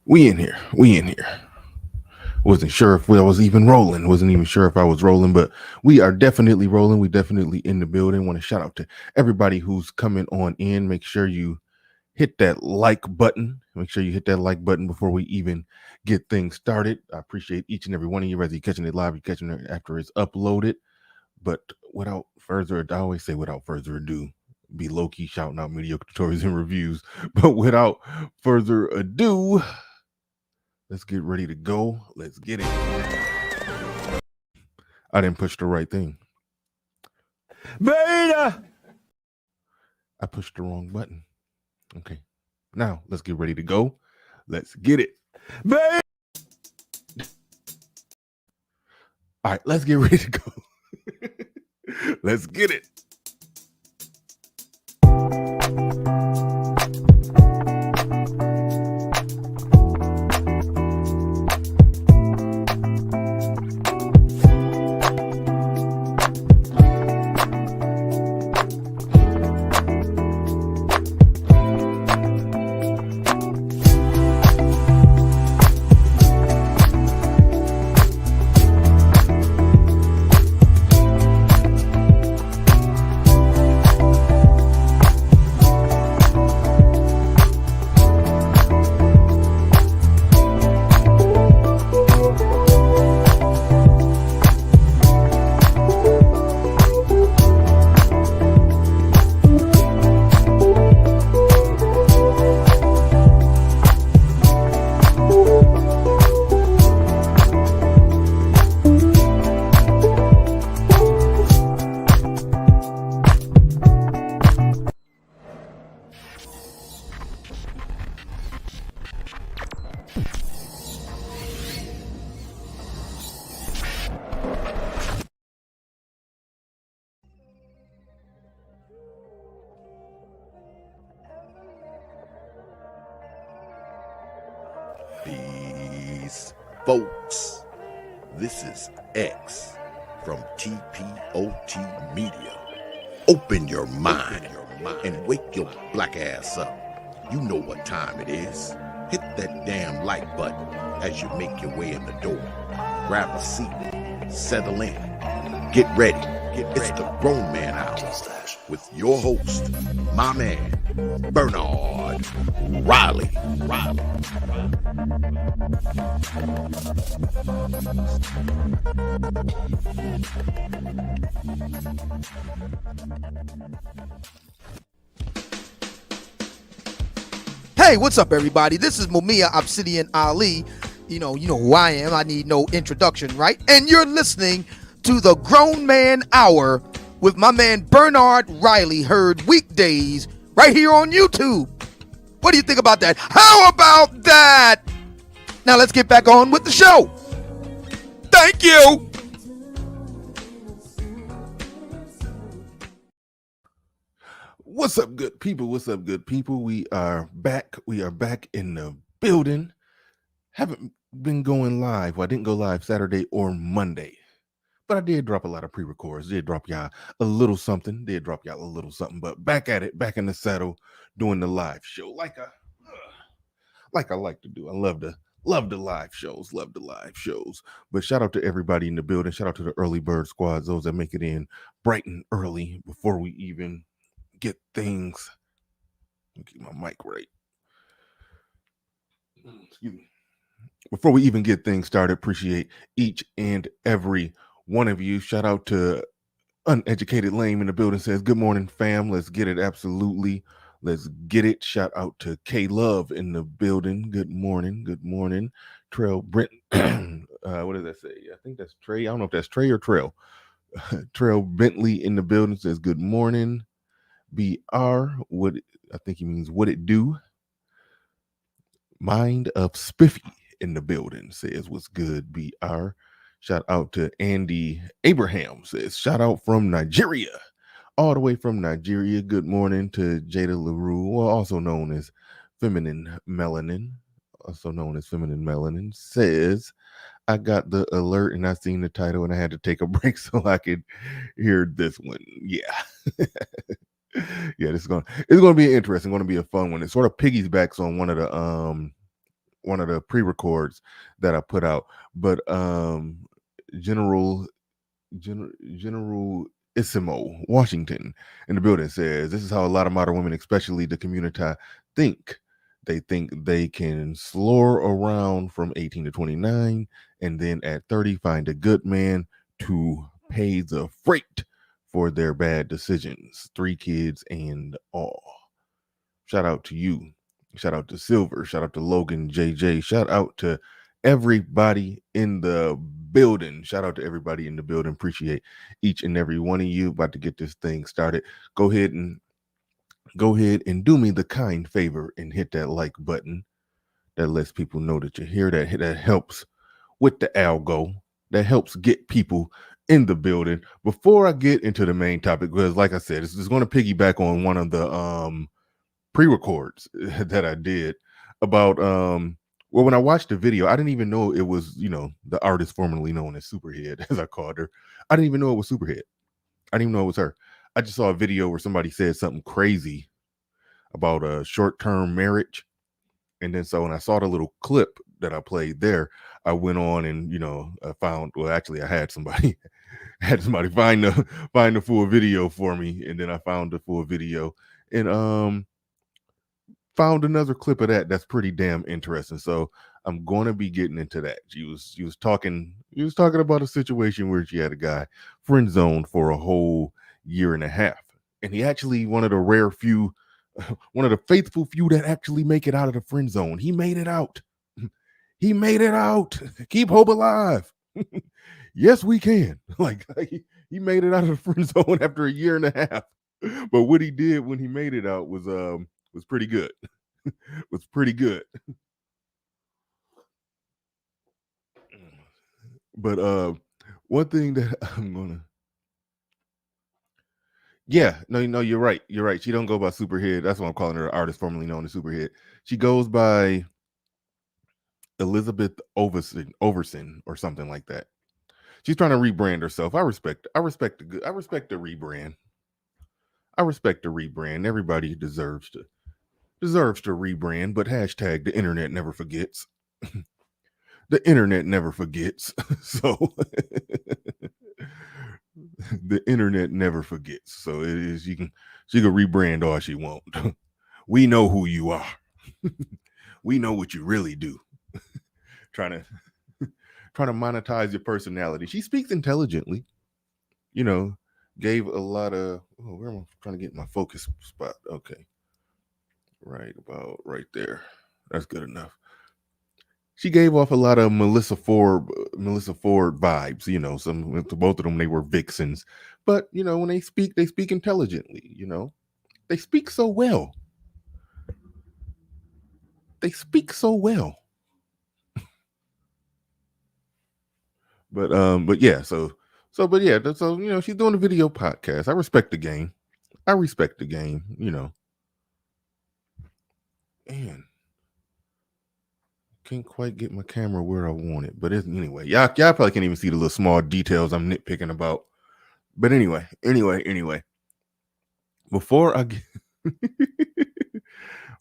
We in here. We in here. Wasn't sure if I was even rolling. Wasn't even sure if I was rolling, but we are definitely rolling. We definitely in the building. Want to shout out to everybody who's coming on in. Make sure you hit that like button. Make sure you hit that like button before we even get things started. I appreciate each and every one of you, whether you're catching it live, you're catching it after it's uploaded. But without further, I always say without further ado, be low key shouting out mediocre tutorials and reviews. But without further ado, let's get ready to go. Let's get it. I didn't push the right thing. Beta! I pushed the wrong button. Okay. Now let's get ready to go. Let's get it. Beta! All right, let's get ready to go. Let's get it. Peace, folks. This is X from TPOT Media. Open your mind and wake your black ass up. You know what time it is. Hit that damn like button as you make your way in the door. Grab a seat, settle in, get ready. It's the Grown Man Hour with your host, my man, Bernard Riley. Hey, what's up, everybody? This is Mumia Obsidian Ali. You know who I am. I need no introduction, right? And you're listening to the Grown Man Hour with my man Bernard Riley, heard weekdays right here on YouTube. What do you think about that? How about that? Now let's get back on with the show. Thank you. What's up, good people? What's up, good people? We are back. We are back in the building. Haven't been going live. Well, I didn't go live Saturday or Monday, but I did drop a lot of pre-records. Did drop y'all a little something. But back at it, back in the saddle, doing the live show like I like to do. I love the live shows. Love the live shows. But shout out to everybody in the building. Shout out to the early bird squads, those that make it in bright and early before we even get things. Let me keep my mic right. Excuse me. Before we even get things started, appreciate each and every one of you. Shout out to Uneducated Lame in the building, says, good morning, fam. Let's get it. Absolutely. Let's get it. Shout out to K Love in the building. Good morning. Good morning. Trail Brent. What does that say? I think that's Trey. I don't know if that's Trey or Trail. Trail Bentley in the building says, good morning. BR, I think he means what it do. Mind of Spiffy in the building says, what's good, BR. Shout out to Andy Abraham, says, shout out from Nigeria, all the way from Nigeria. Good morning to Jada LaRue, well, also known as Feminine Melanin, says, I got the alert and I seen the title and I had to take a break so I could hear this one. Yeah. Yeah, it's gonna be interesting, gonna be a fun one. It sort of piggybacks on one of the pre-records that I put out. But General Generalissimo Washington in the building says this is how a lot of modern women, especially the community, think. They think they can slore around from 18 to 29 and then at 30 find a good man to pay the freight for their bad decisions. 3 kids and all. Shout out to you. Shout out to Silver. Shout out to Logan JJ. Shout out to everybody in the building. Shout out to everybody in the building. Appreciate each and every one of you. About to get this thing started. Go ahead and do me the kind favor and hit that like button. That lets people know that you're here. That helps with the algo. That helps get people in the building. Before I get into the main topic, because like I said, it's going to piggyback on one of the pre-records that I did about well, when I watched the video, I didn't even know it was, the artist formerly known as Superhead, as I called her. I didn't even know it was Superhead. I didn't even know it was her. I just saw a video where somebody said something crazy about a short-term marriage. And then so when I saw the little clip that I played there, I went on and, I found, well, actually I had somebody find the full video for me. And then I found the full video and found another clip of that's pretty damn interesting. So I'm going to be getting into that. She was talking about a situation where she had a guy friend zoned for a whole year and a half. And he actually one of the faithful few that actually make it out of the friend zone. He made it out. He made it out. Keep hope alive. Yes, we can. Like he made it out of the friend zone after a year and a half. But what he did when he made it out was pretty good. Was pretty good. But one thing that I'm gonna no, you're right. You're right. She don't go by Superhead. That's what I'm calling her, artist formerly known as Superhead. She goes by Elizabeth Overson or something like that. She's trying to rebrand herself. I respect the rebrand. I respect the rebrand. Everybody deserves to rebrand, but hashtag the internet never forgets. The internet never forgets. So the internet never forgets. So it is she can rebrand all she won't. We know who you are. We know what you really do. trying to monetize your personality. She speaks intelligently. Gave a lot of where am I trying to get my focus spot? Okay. Right about right there. That's good enough. She gave off a lot of Melissa Ford vibes, both of them, they were vixens. But, when they speak intelligently, they speak so well. But yeah, so she's doing a video podcast. I respect the game. And can't quite get my camera where I want it, but anyway, y'all probably can't even see the little small details I'm nitpicking about. But anyway, before I get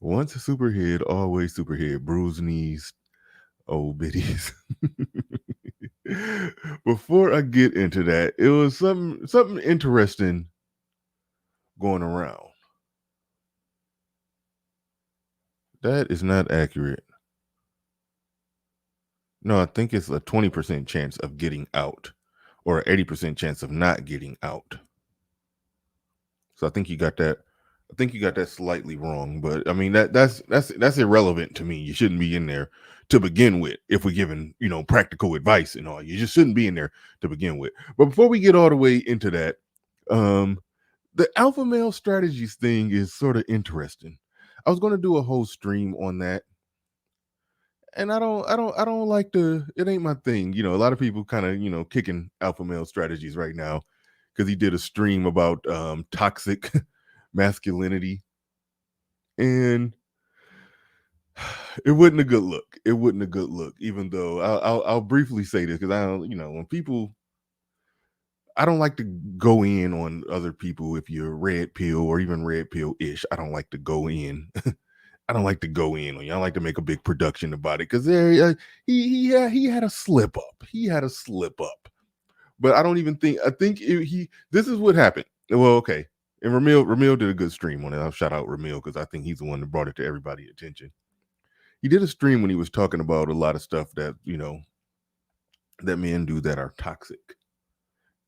once a Superhead, always Superhead, bruised knees, old biddies. Before I get into that, it was something interesting going around. That is not accurate. No, I think it's a 20% chance of getting out or 80% chance of not getting out. So I think you got that. Slightly wrong, but I mean that's irrelevant to me. You shouldn't be in there to begin with. If we're giving practical advice and all, you just shouldn't be in there to begin with. But before we get all the way into that, the alpha male strategies thing is sort of interesting. I was going to do a whole stream on that, and I don't like it ain't my thing. A lot of people kind of kicking alpha male strategies right now because he did a stream about toxic masculinity, and it wasn't a good look. Even though I'll briefly say this because I don't, when people, I don't like to go in on other people if you're red pill or even red pill ish. I don't like to go in I don't like to go in on you. I like to make a big production about it because there he had a slip up. He had a slip up, but I don't even think. I think he. This is what happened. Well, okay, and Ramil did a good stream on it. I'll shout out Ramil because I think he's the one that brought it to everybody's attention. He did a stream when he was talking about a lot of stuff that that men do that are toxic,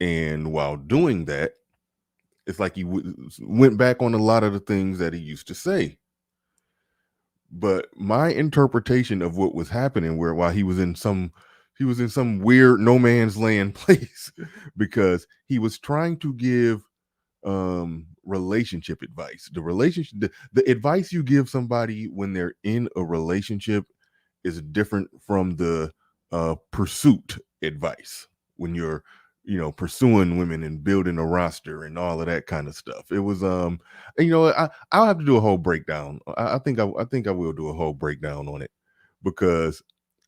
and while doing that, it's like he went back on a lot of the things that he used to say. But my interpretation of what was happening, while he was in some weird no man's land place, because he was trying to give relationship advice. The advice you give somebody when they're in a relationship is different from the pursuit advice when you're pursuing women and building a roster and all of that kind of stuff. It was I'll have to do a whole breakdown. I think I will do a whole breakdown on it, because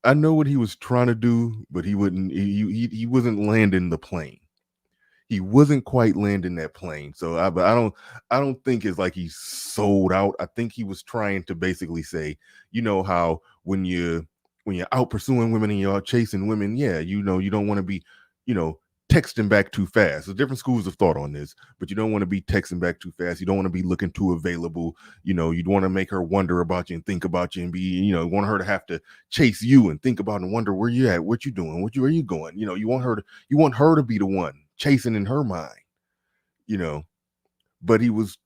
I know what he was trying to do, but he wasn't landing the plane. He wasn't quite landing that plane. So I don't think it's like he's sold out. I think he was trying to basically say, how when you're out pursuing women and you're out chasing women, you don't want to be, texting back too fast. There's different schools of thought on this, but you don't want to be texting back too fast. You don't want to be looking too available. You'd want to make her wonder about you and think about you and be, you want her to have to chase you and think about and wonder where you at, what you doing, where you going. You want her to be the one chasing in her mind, but he was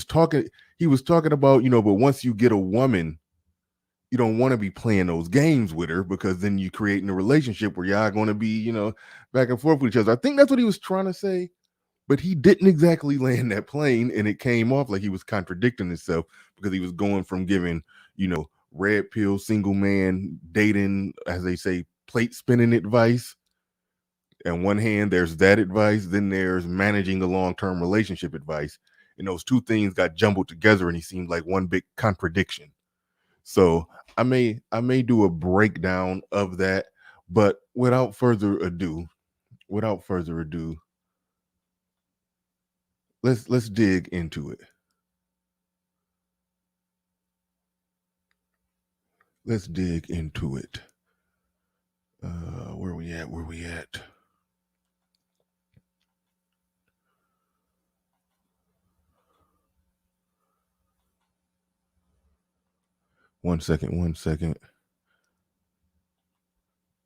talking about, but once you get a woman, you don't want to be playing those games with her, because then you're creating a relationship where y'all going to be, back and forth with each other. I think that's what he was trying to say, but he didn't exactly land that plane, and it came off like he was contradicting himself, because he was going from giving, red pill, single man dating, as they say, plate spinning advice. On one hand, there's that advice, then there's managing a long-term relationship advice, and those two things got jumbled together, and he seemed like one big contradiction. So I may do a breakdown of that, but without further ado, let's dig into it. Let's dig into it. Where we at? One second.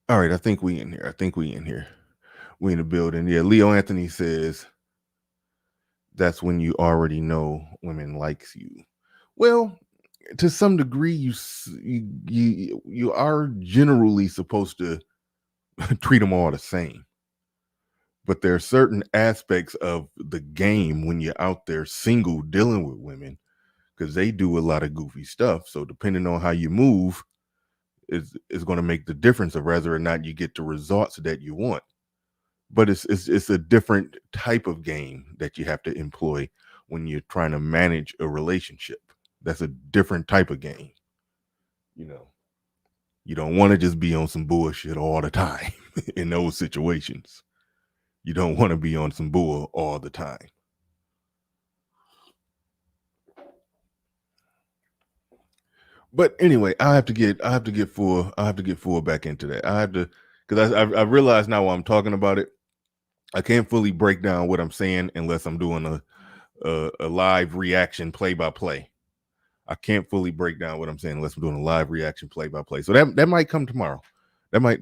All right, I think we in here. We in the building. Yeah, Leo Anthony says that's when you already know women likes you. Well, to some degree, you are generally supposed to treat them all the same. But there are certain aspects of the game when you're out there single dealing with women, because they do a lot of goofy stuff. So depending on how you move is going to make the difference of whether or not you get the results that you want. But it's a different type of game that you have to employ when you're trying to manage a relationship. That's a different type of game. You don't want to just be on some bullshit all the time in those situations. You don't want to be on some bull all the time. But anyway, I have to get full back into that. Because I realize now while I'm talking about it, I can't fully break down what I'm saying unless I'm doing a live reaction play-by-play. I can't fully break down what I'm saying unless I'm doing a live reaction play-by-play. So that might come tomorrow. That might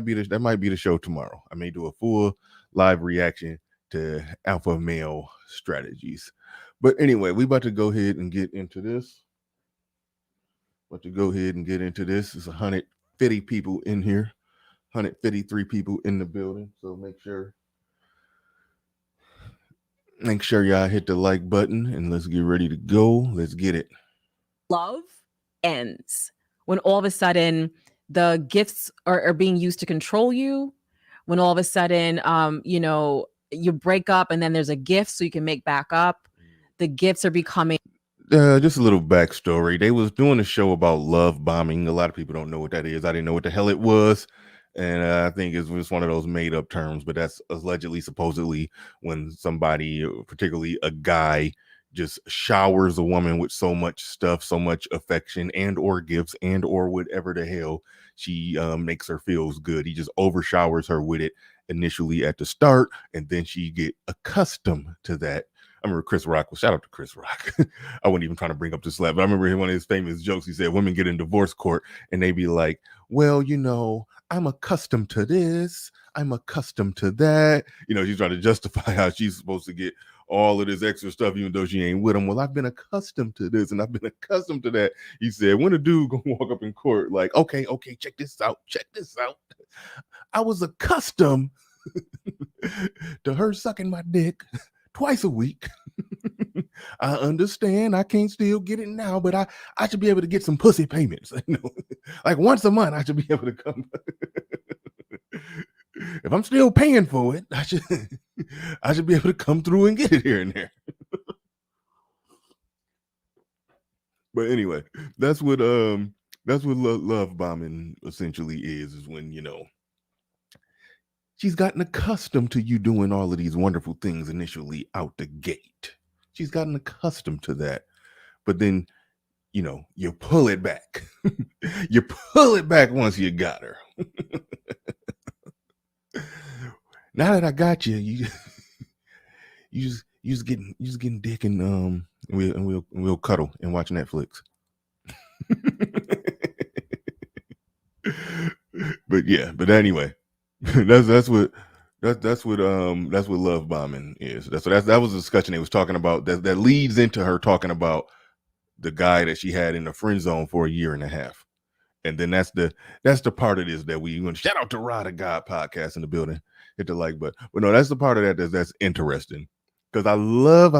be the show tomorrow. I may do a full live reaction to alpha male strategies. But anyway, we about to go ahead and get into this. There's 150 people in here, 153 people in the building. So make sure y'all hit the like button and let's get ready to go. Let's get it. Love ends when all of a sudden the gifts are being used to control you. When all of a sudden, you break up and then there's a gift so you can make back up. The gifts are becoming. Just a little backstory. They was doing a show about love bombing. A lot of people don't know what that is. I didn't know what the hell it was. And I think it was one of those made up terms, but that's allegedly, supposedly, when somebody, particularly a guy, just showers a woman with so much stuff, so much affection and or gifts and or whatever the hell she makes her feels good. He just overshowers her with it initially at the start, and then she get accustomed to that. I remember Chris Rock. Well, shout out to Chris Rock. I wasn't even trying to bring up this slap, but I remember one of his famous jokes. He said, women get in divorce court and they be like, well, you know, I'm accustomed to this. I'm accustomed to that. You know, she's trying to justify how she's supposed to get all of this extra stuff, even though she ain't with him. Well, I've been accustomed to this and I've been accustomed to that. He said, when a dude gonna walk up in court like, okay, check this out. I was accustomed to her sucking my dick twice a week. I understand I can't still get it now, but I should be able to get some pussy payments. You know, like once a month, I should be able to come. If I'm still paying for it, I should be able to come through and get it here and there. But anyway, that's what love bombing essentially is when, you know, she's gotten accustomed to you doing all of these wonderful things initially out the gate. She's gotten accustomed to that. But then, you know, you pull it back. You pull it back once you got her. Now that I got you, you just getting dick and we'll cuddle and watch Netflix. But anyway, that's what love bombing is. That was a discussion they was talking about that leads into her talking about the guy that she had in the friend zone for a year and a half. And then that's the part of this that we want to shout out to Rod of God podcast in the building. Hit the like button. But no, that's the part of that that's interesting. Because I love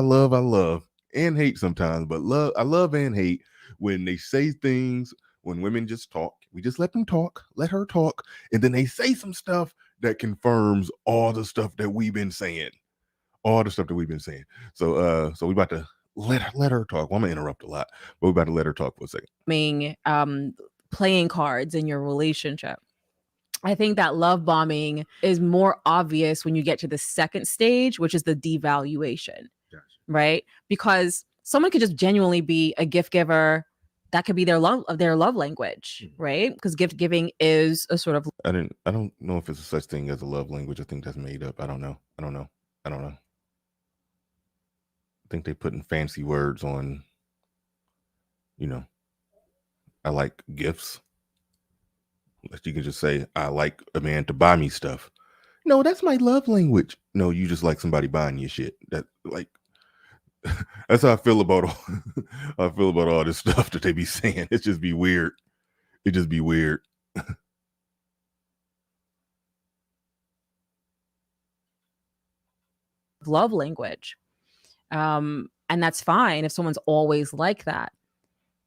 and hate sometimes, but I love and hate when they say things, when women just talk. We just let them talk, let her talk, and then they say some stuff that confirms all the stuff that we've been saying. So we about to let her talk. Well, I'm gonna interrupt a lot, but we're about to let her talk for a second. Playing cards in your relationship. I think that love bombing is more obvious when you get to the second stage, which is the devaluation, right? Because someone could just genuinely be a gift giver. That could be their love language, right? Because gift giving is a sort of. I don't know if it's a such thing as a love language. I think that's made up. I don't know. I think they putting fancy words on, you know, I like gifts. That you can just say, I like a man to buy me stuff. No, that's my love language. No, you just like somebody buying you shit. That like that's how I feel about all this stuff that they be saying. It just be weird. Love language. And that's fine if someone's always like that.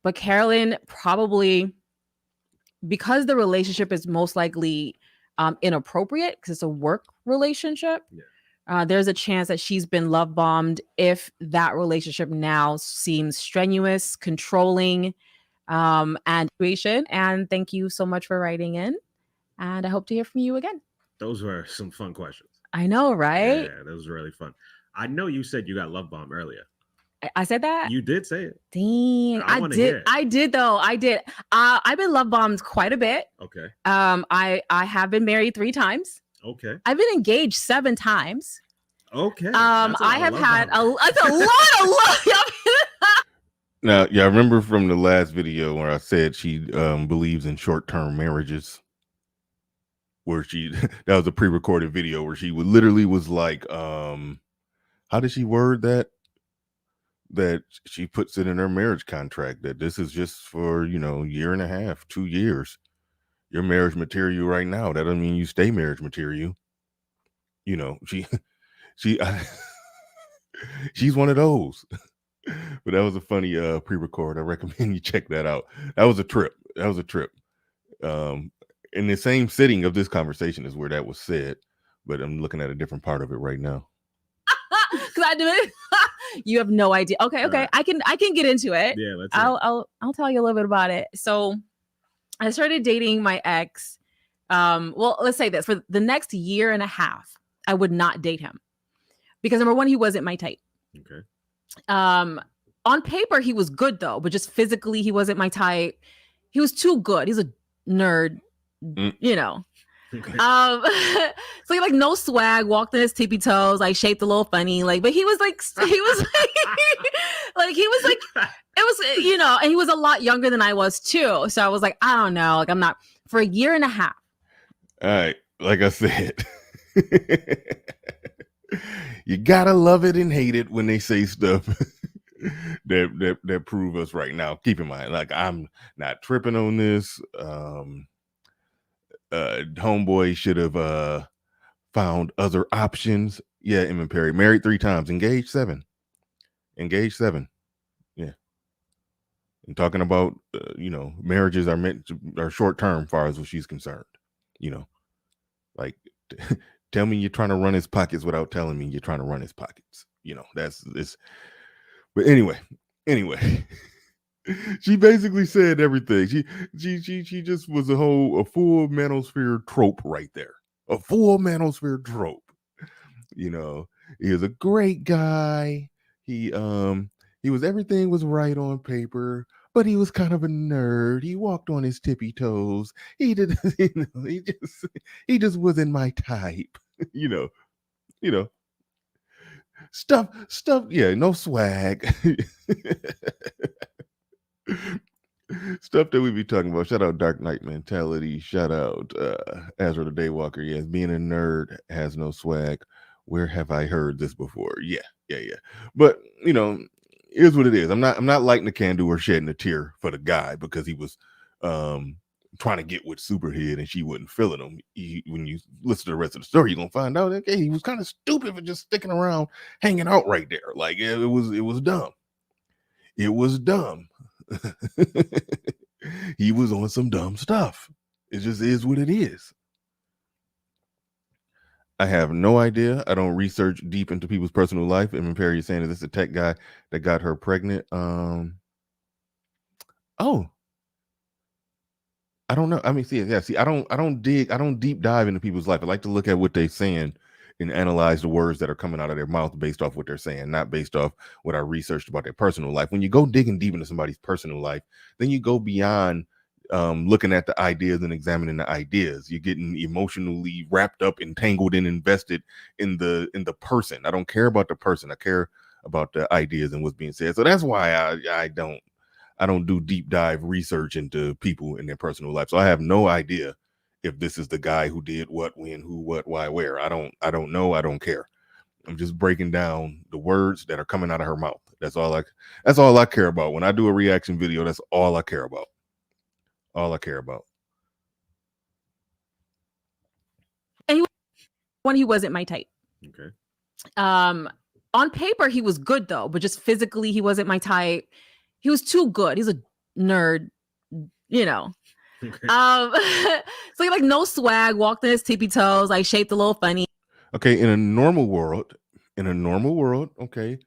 But Carolyn probably, because the relationship is most likely inappropriate because it's a work relationship, there's a chance that she's been love bombed if that relationship now seems strenuous, controlling, and situation. And thank you so much for writing in. And I hope to hear from you again. Those were some fun questions. I know, right? Yeah, that was really fun. I know you said you got love bombed earlier. I said that? You did say it. Dang, I did though. I did. I've been love bombed quite a bit. Okay. I have been married 3 times. Okay. I've been engaged 7 times. Okay. I have had that's a lot. Now, yeah, I remember from the last video where I said she believes in short-term marriages. Where that was a pre-recorded video where she literally was like, how did she word that? That she puts it in her marriage contract that this is just for, you know, 1.5 years, 2 years. You're marriage material right now. That doesn't mean you stay marriage material. You know, she's one of those. But that was a funny pre-record. I recommend you check that out. That was a trip. In the same sitting of this conversation is where that was said, but I'm looking at a different part of it right now. Because I do it. You have no idea. Okay. Right. I can get into it. Yeah, I'll tell you a little bit about it. So I started dating my ex. Well, let's say this, for the next 1.5 years, I would not date him because number one, he wasn't my type. Okay. On paper, he was good though, but just physically, he wasn't my type. He was too good. He's a nerd, you know. So he like no swag, walked on his tippy toes, like shaped a little funny, like, but he was like like he was like it was, you know, and he was a lot younger than I was too. So I was like, I don't know, like I'm not for a year and a half. All right, like I said, you gotta love it and hate it when they say stuff that prove us right. Now, keep in mind, like I'm not tripping on this. Homeboy should have found other options. Yeah, Emmett Perry, married 3 times, engaged 7. Yeah, and talking about you know, marriages are short term, far as what she's concerned. You know, like tell me you're trying to run his pockets without telling me you're trying to run his pockets. You know, that's this. But anyway, she basically said everything. She just was a full manosphere trope right there. A full manosphere trope. You know, he was a great guy. He was everything was right on paper, but he was kind of a nerd. He walked on his tippy toes. He did, you know, he just wasn't my type. you know, stuff. Yeah, no swag. Stuff that we be talking about. Shout out Dark Knight Mentality. Shout out Ezra the Daywalker. Yes, being a nerd has no swag. Where have I heard this before? Yeah. But you know, here's what it is. I'm not lighting the candle or shedding a tear for the guy because he was trying to get with Superhead and she wasn't feeling him. When you listen to the rest of the story, you're gonna find out okay, he was kind of stupid for just sticking around, hanging out right there. Like it was dumb. It was dumb. He was on some dumb stuff. It just is what it is. I have no idea. I don't research deep into people's personal life. And Perry is saying that this is a tech guy that got her pregnant. Oh, I don't know. I mean, see, I don't deep dive into people's life. I like to look at what they're saying and analyze the words that are coming out of their mouth based off what they're saying, not based off what I researched about their personal life. When you go digging deep into somebody's personal life, then you go beyond looking at the ideas and examining the ideas. You're getting emotionally wrapped up, entangled, and invested in the person. I don't care about the person. I care about the ideas and what's being said. So that's why I don't do deep dive research into people in their personal life. So I have no idea if this is the guy who did what, when, who, what, why, where. I don't know. I don't care. I'm just breaking down the words that are coming out of her mouth. That's all I care about. When I do a reaction video, that's all I care about. All I care about. And when he wasn't my type. Okay. On paper, he was good though, but just physically, he wasn't my type. He was too good. He's a nerd, you know. Okay. So he like no swag, walked on his tippy toes, like shaped a little funny. Okay, in a normal world, okay,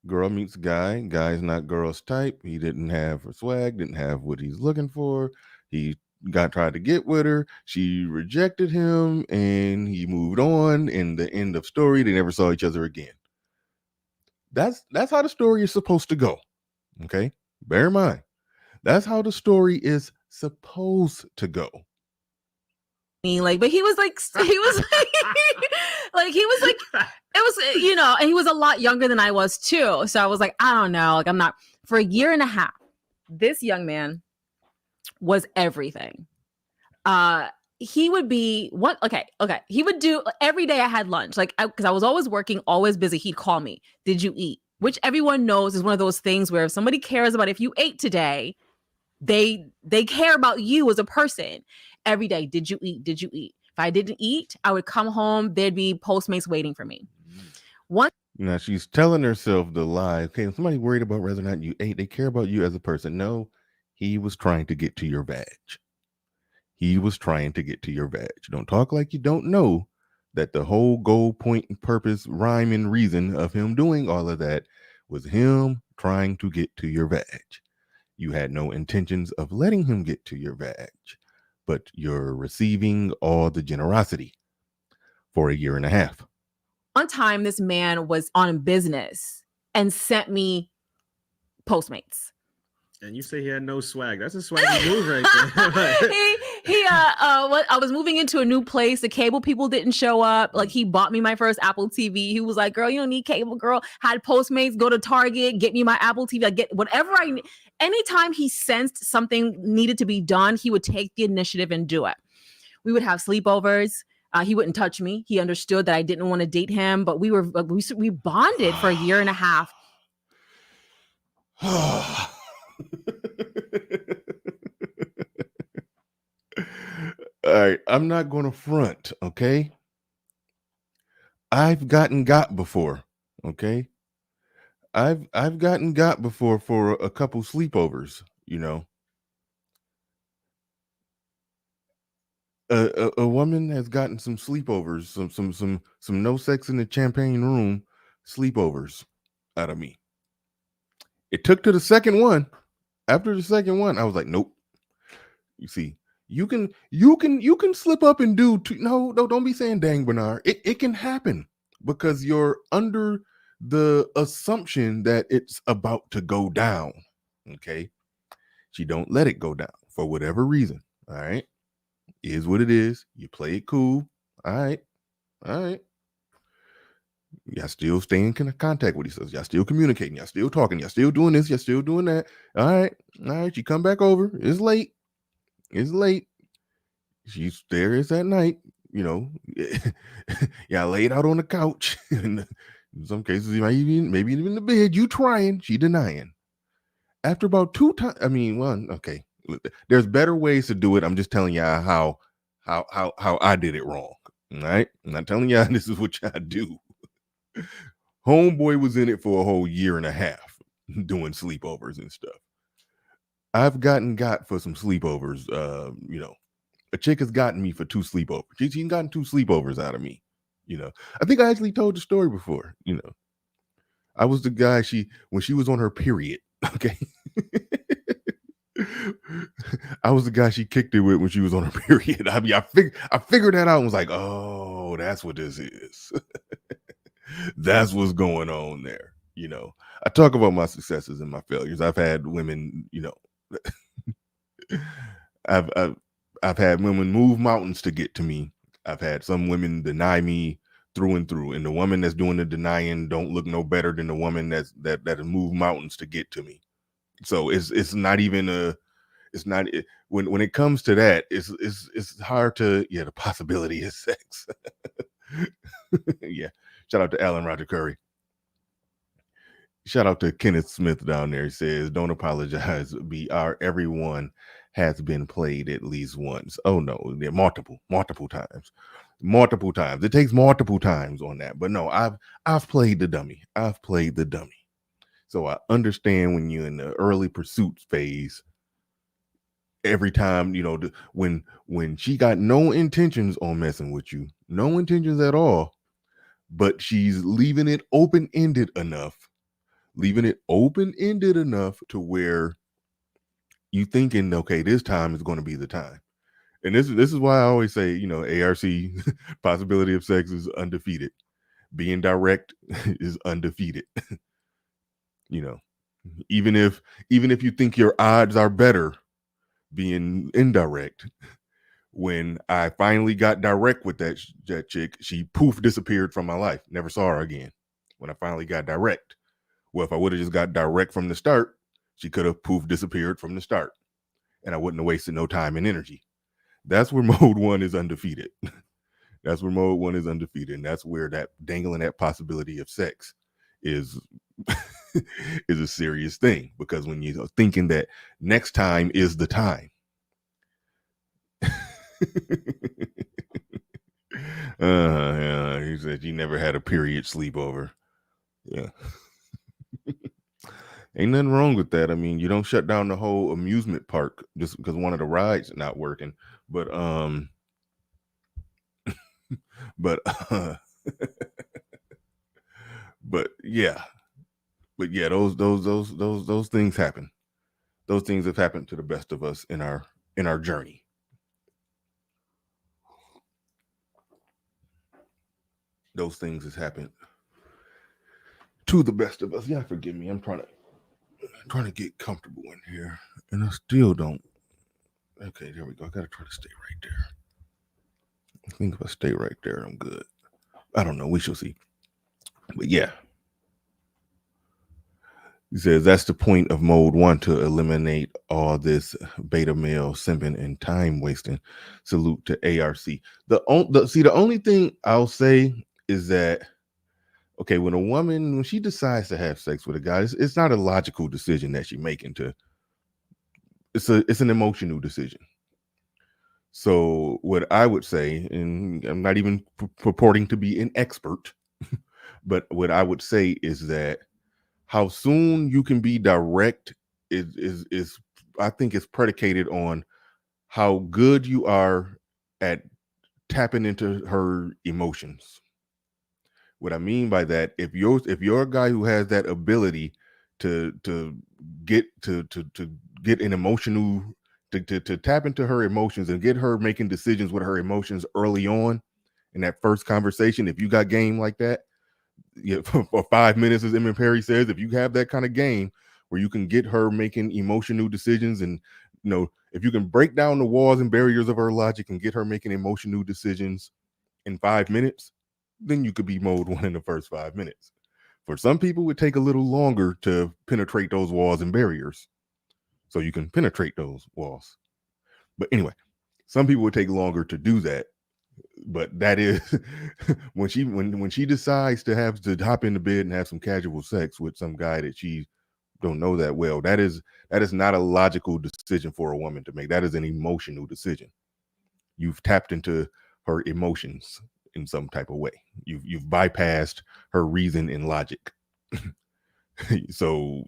girl meets guy, guy's not girl's type. He didn't have her swag, didn't have what he's looking for. He tried to get with her. She rejected him, and he moved on. In the end of story, they never saw each other again. That's how the story is supposed to go. Okay, bear in mind, that's how the story is supposed to go. Like, but he was like like he was like it was, you know, and he was a lot younger than I was too. So I was like, I don't know, like I'm not for a year and a half. This young man was everything. He would be what? Okay. He would do every day. I had lunch, like because I was always working, always busy. He'd call me. Did you eat? Which everyone knows is one of those things where if somebody cares about if you ate today, they care about you as a person. Every day, did you eat? Did you eat? If I didn't eat, I would come home. There'd be Postmates waiting for me. Now she's telling herself the lie. Okay, if somebody worried about whether or not you ate, they care about you as a person. No, he was trying to get to your vag. He was trying to get to your vag. Don't talk like you don't know that the whole goal, point, and purpose, rhyme, and reason of him doing all of that was him trying to get to your vag. You had no intentions of letting him get to your vag, but you're receiving all the generosity for a year and a half. One time, this man was on business and sent me Postmates. And you say he had no swag. That's a swaggy move right there. I was moving into a new place. The cable people didn't show up. Like, he bought me my first Apple TV. He was like, girl, you don't need cable, girl. Had Postmates, go to Target, get me my Apple TV. I get whatever I need. Anytime he sensed something needed to be done, he would take the initiative and do it. We would have sleepovers. He wouldn't touch me. He understood that I didn't want to date him, but we bonded for a year and a half. All right, I'm not going to front, okay? I've gotten got before, okay? I've gotten got before for a couple sleepovers, you know. A woman has gotten some sleepovers, some no sex in the champagne room sleepovers out of me. It took to the second one. After the second one, I was like, nope. You see, you can slip up and do no, don't be saying dang, Bernard. It can happen because you're under the assumption that it's about to go down. Okay. She don't let it go down for whatever reason. All right. Is what it is. You play it cool. All right. Y'all still staying in contact with each other. Y'all still communicating. Y'all still talking. Y'all still doing this. Y'all still doing that. All right. You come back over. It's late. She's there. It's at night. You know, y'all laid out on the couch. In some cases, maybe even in the bed. You trying. She denying. After about 2 times, one. Okay. There's better ways to do it. I'm just telling y'all how I did it wrong. All right. I'm not telling y'all this is what y'all do. Homeboy was in it for a whole year and a half doing sleepovers and stuff. I've got for some sleepovers. You know, a chick has gotten me for 2 sleepovers. She's gotten 2 sleepovers out of me. You know, I think I actually told the story before. You know, I was the guy when she was on her period. Okay. I was the guy she kicked it with when she was on her period. I figured that out and was like, oh, that's what this is. That's what's going on there. You know, I talk about my successes and my failures. I've had women, you know, I've had women move mountains to get to me. I've had some women deny me through and through, and the woman that's doing the denying don't look no better than the woman that has moved mountains to get to me. So it's not even when it comes to that, it's hard to the possibility of sex. Yeah. Shout out to Alan Roger Curry. Shout out to Kenneth Smith down there. He says, don't apologize. Everyone has been played at least once. Oh no, multiple times. It takes multiple times on that. But no, I've played the dummy. So I understand when you're in the early pursuit phase, every time, you know, when she got no intentions on messing with you, no intentions at all, but she's leaving it open-ended enough to where you thinking, okay, this time is going to be the time. And this is why I always say, you know, ARC possibility of sex is undefeated. Being direct is undefeated. You know, even if you think your odds are better being indirect, when I finally got direct with that chick, she poof disappeared from my life. Never saw her again. When I finally got direct. Well, if I would have just got direct from the start, she could have poof disappeared from the start, and I wouldn't have wasted no time and energy. That's where mode 1 is undefeated. And that's where that dangling that possibility of sex is is a serious thing, because when you're thinking that next time is the time. Yeah, he said you never had a period sleepover. Yeah. Ain't nothing wrong with that. I mean, you don't shut down the whole amusement park just because one of the rides not working. But but yeah. Those things happen. Those things have happened to the best of us in our journey. Those things has happened to the best of us. Yeah, forgive me. I'm trying to get comfortable in here, and I still don't. Okay, there we go. I gotta try to stay right there. I think if I stay right there, I'm good. I don't know. We shall see. But yeah. He says that's the point of mode 1, to eliminate all this beta male simping and time wasting. Salute to ARC. The only thing I'll say is that, okay, when she decides to have sex with a guy, it's not a logical decision that she's making. It's an emotional decision. So what I would say, and I'm not even purporting to be an expert, but what I would say is that how soon you can be direct is I think is predicated on how good you are at tapping into her emotions. What I mean by that, if you're a guy who has that ability to get an emotional to tap into her emotions and get her making decisions with her emotions early on in that first conversation, if you got game like that, yeah, for 5 minutes, as Emmett Perry says, if you have that kind of game where you can get her making emotional decisions, and if you can break down the walls and barriers of her logic and get her making emotional decisions in 5 minutes, then you could be mode 1 in the first 5 minutes. For some people, it would take a little longer to penetrate those walls and barriers, so you can penetrate those walls. But anyway, some people would take longer to do that. But that is when she decides to hop into bed and have some casual sex with some guy that she don't know that well, that is not a logical decision for a woman to make. That is an emotional decision. You've tapped into her emotions in some type of way. You've bypassed her reason and logic. So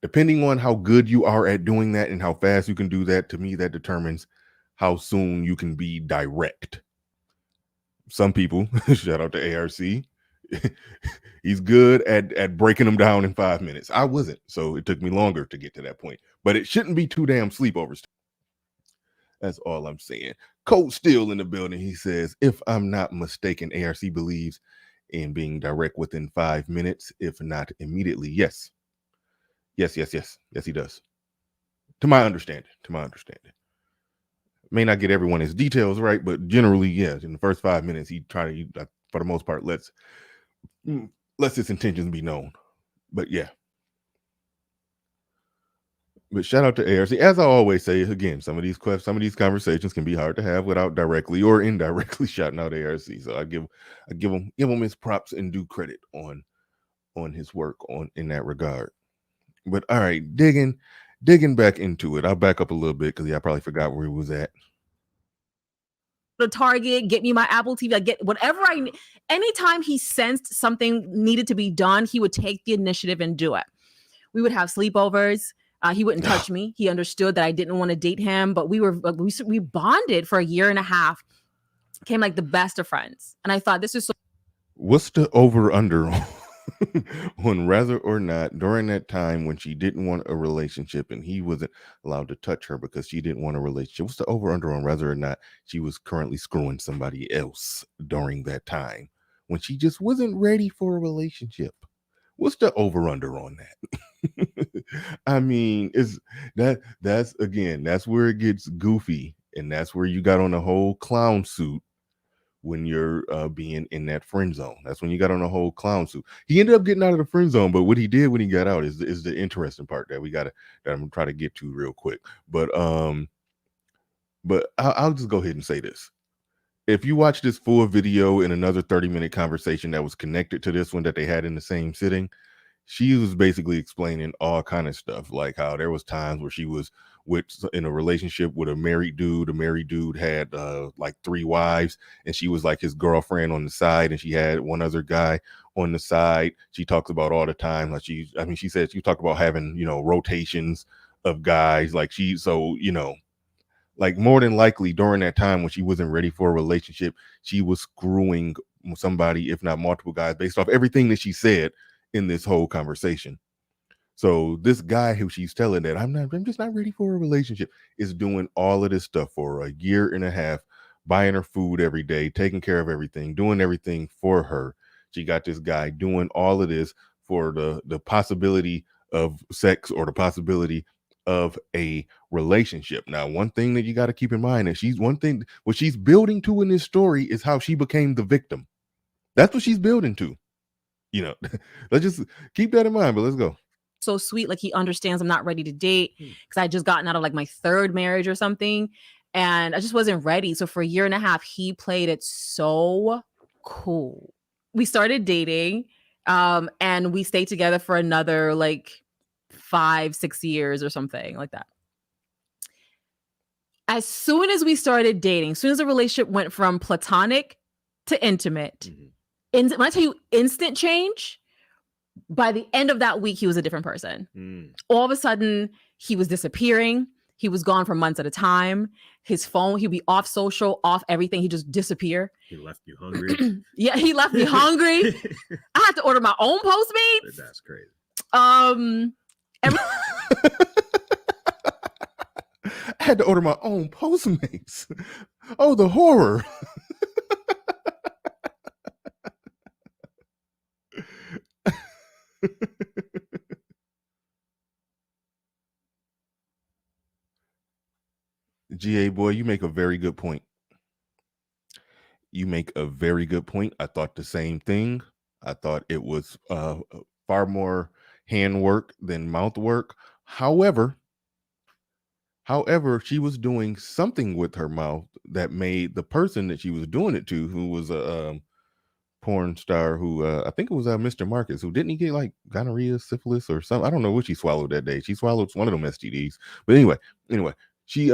depending on how good you are at doing that and how fast you can do that, to me, that determines how soon you can be direct. Some people, shout out to ARC, he's good at breaking them down in 5 minutes. I wasn't, so it took me longer to get to that point. But it shouldn't be too damn sleepovers. That's all I'm saying. Cold Steel in the building. He says, if I'm not mistaken, ARC believes in being direct within 5 minutes, if not immediately. Yes, he does. To my understanding. May not get everyone his details right, but generally, yes. In the first 5 minutes, he for the most part, lets his intentions be known. But yeah. But shout out to ARC. As I always say, again, some of these conversations can be hard to have without directly or indirectly shouting out ARC. So I give him his props and due credit on his work in that regard. But all right, digging back into it. I'll back up a little bit because I probably forgot where he was at. The Target, get me my Apple TV, I get whatever I need. Anytime he sensed something needed to be done, he would take the initiative and do it. We would have sleepovers. He wouldn't touch me. He understood that I didn't want to date him, but we bonded for a year and a half, became like the best of friends. And I thought, this is so. What's the over under on whether or not during that time when she didn't want a relationship and he wasn't allowed to touch her because she didn't want a relationship, what's the over under on whether or not she was currently screwing somebody else during that time when she just wasn't ready for a relationship? What's the over under on that? I mean, that's where it gets goofy, and that's where you got on the whole clown suit when you're being in that friend zone. That's when you got on a whole clown suit. He ended up getting out of the friend zone, but what he did when he got out is the interesting part that that I'm gonna try to get to real quick. But I'll just go ahead and say this. If you watch this full video in another 30-minute conversation that was connected to this one that they had in the same sitting, she was basically explaining all kind of stuff, like how there was times where she was in a relationship with a married dude. The married dude had like 3 wives, and she was like his girlfriend on the side, and she had one other guy on the side. She talks about all the time, like she said she talked about having, rotations of guys, like like more than likely during that time when she wasn't ready for a relationship, she was screwing somebody, if not multiple guys, based off everything that she said in this whole conversation. So this guy who she's telling that I'm just not ready for a relationship is doing all of this stuff for a year and a half, buying her food every day, taking care of everything, doing everything for her. She got this guy doing all of this for the possibility of sex or the possibility of a relationship. Now, one thing that you got to keep in mind is what she's building to in this story is how she became the victim. That's what she's building to. Let's just keep that in mind, but let's go. So sweet. Like, he understands I'm not ready to date because I just gotten out of like my third marriage or something. And I just wasn't ready. So for a year and a half, he played it so cool. We started dating and we stayed together for another like 5-6 years or something like that. As soon as we started dating, as soon as the relationship went from platonic to intimate, when I tell you instant change, by the end of that week, he was a different person. All of a sudden, he was disappearing. He was gone for months at a time. His phone, he'd be off social, off everything. He'd just disappear. He left you hungry. Yeah, he left me hungry. I had to order my own Postmates. That's crazy. I had to order my own Postmates. Oh, the horror. GA boy, you make a very good point. I thought the same thing. I thought it was far more hand work than mouth work. However, she was doing something with her mouth that made the person that she was doing it to, who was a porn star, who I think it was Mr. Marcus, who didn't he get like gonorrhea, syphilis, or something? I don't know what she swallowed that day. She swallowed one of them STDs. But anyway, she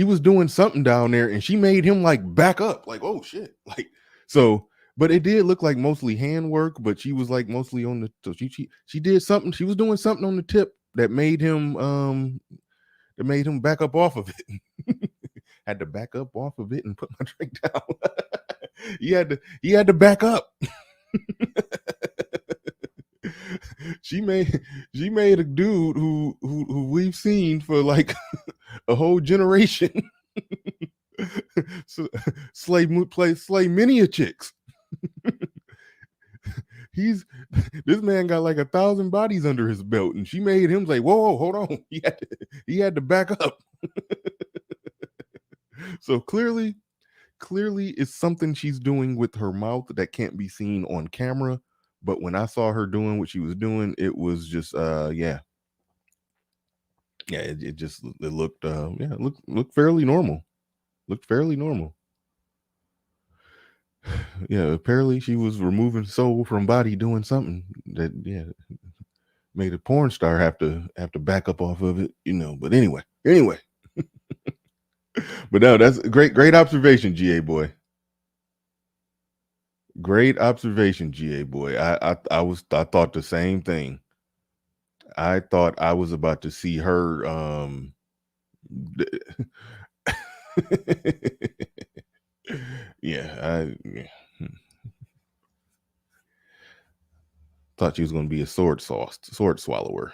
was doing something down there, and she made him like back up, like, oh shit, like so. But it did look like mostly hand work, but she was like mostly on the. So she did something. She was doing something on the tip that made him back up off of it. Had to back up off of it and put my drink down. he had to back up. She made a dude who we've seen for like a whole generation. So, slay many a chicks. This man got like 1,000 bodies under his belt, and she made him say, whoa, hold on. He had to back up. So clearly it's something she's doing with her mouth that can't be seen on camera. But when I saw her doing what she was doing, it was just it looked fairly normal. Yeah, apparently she was removing soul from body, doing something that made a porn star have to back up off of it, But anyway. But no, that's a great observation, GA boy. Great observation, GA boy. I thought the same thing. I thought I was about to see her thought she was going to be a sword swallower,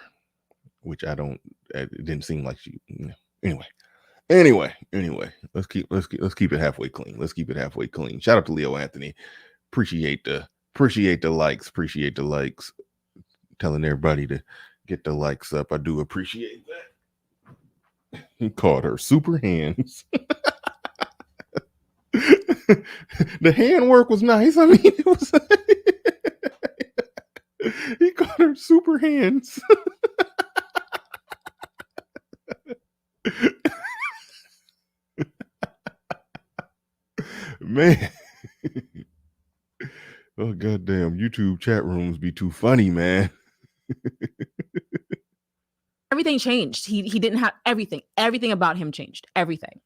which it didn't seem like she. Anyway, let's keep it halfway clean. Shout out to Leo Anthony. Appreciate the likes. Telling everybody to get the likes up. I do appreciate that. He called her super hands. The hand work was nice. I mean, it was. He called her super hands. Man. Oh goddamn, YouTube chat rooms be too funny, man. Everything changed. He didn't have everything about him changed, everything.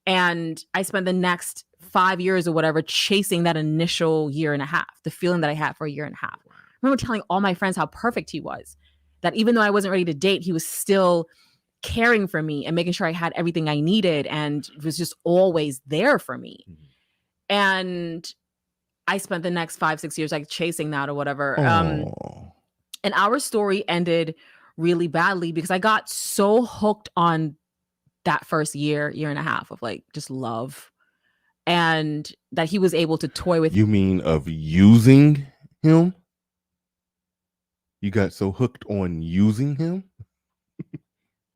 And I spent the next 5 years or whatever chasing that initial year and a half, the feeling that I had for a year and a half. I remember telling all my friends how perfect he was, that even though I wasn't ready to date, he was still caring for me and making sure I had everything I needed and was just always there for me. Mm-hmm. And I spent the next 5-6 years like chasing that or whatever. And our story ended really badly because I got so hooked on that first year and a half of like just love. and that he was able to toy with You mean of using him? You got so hooked on using him?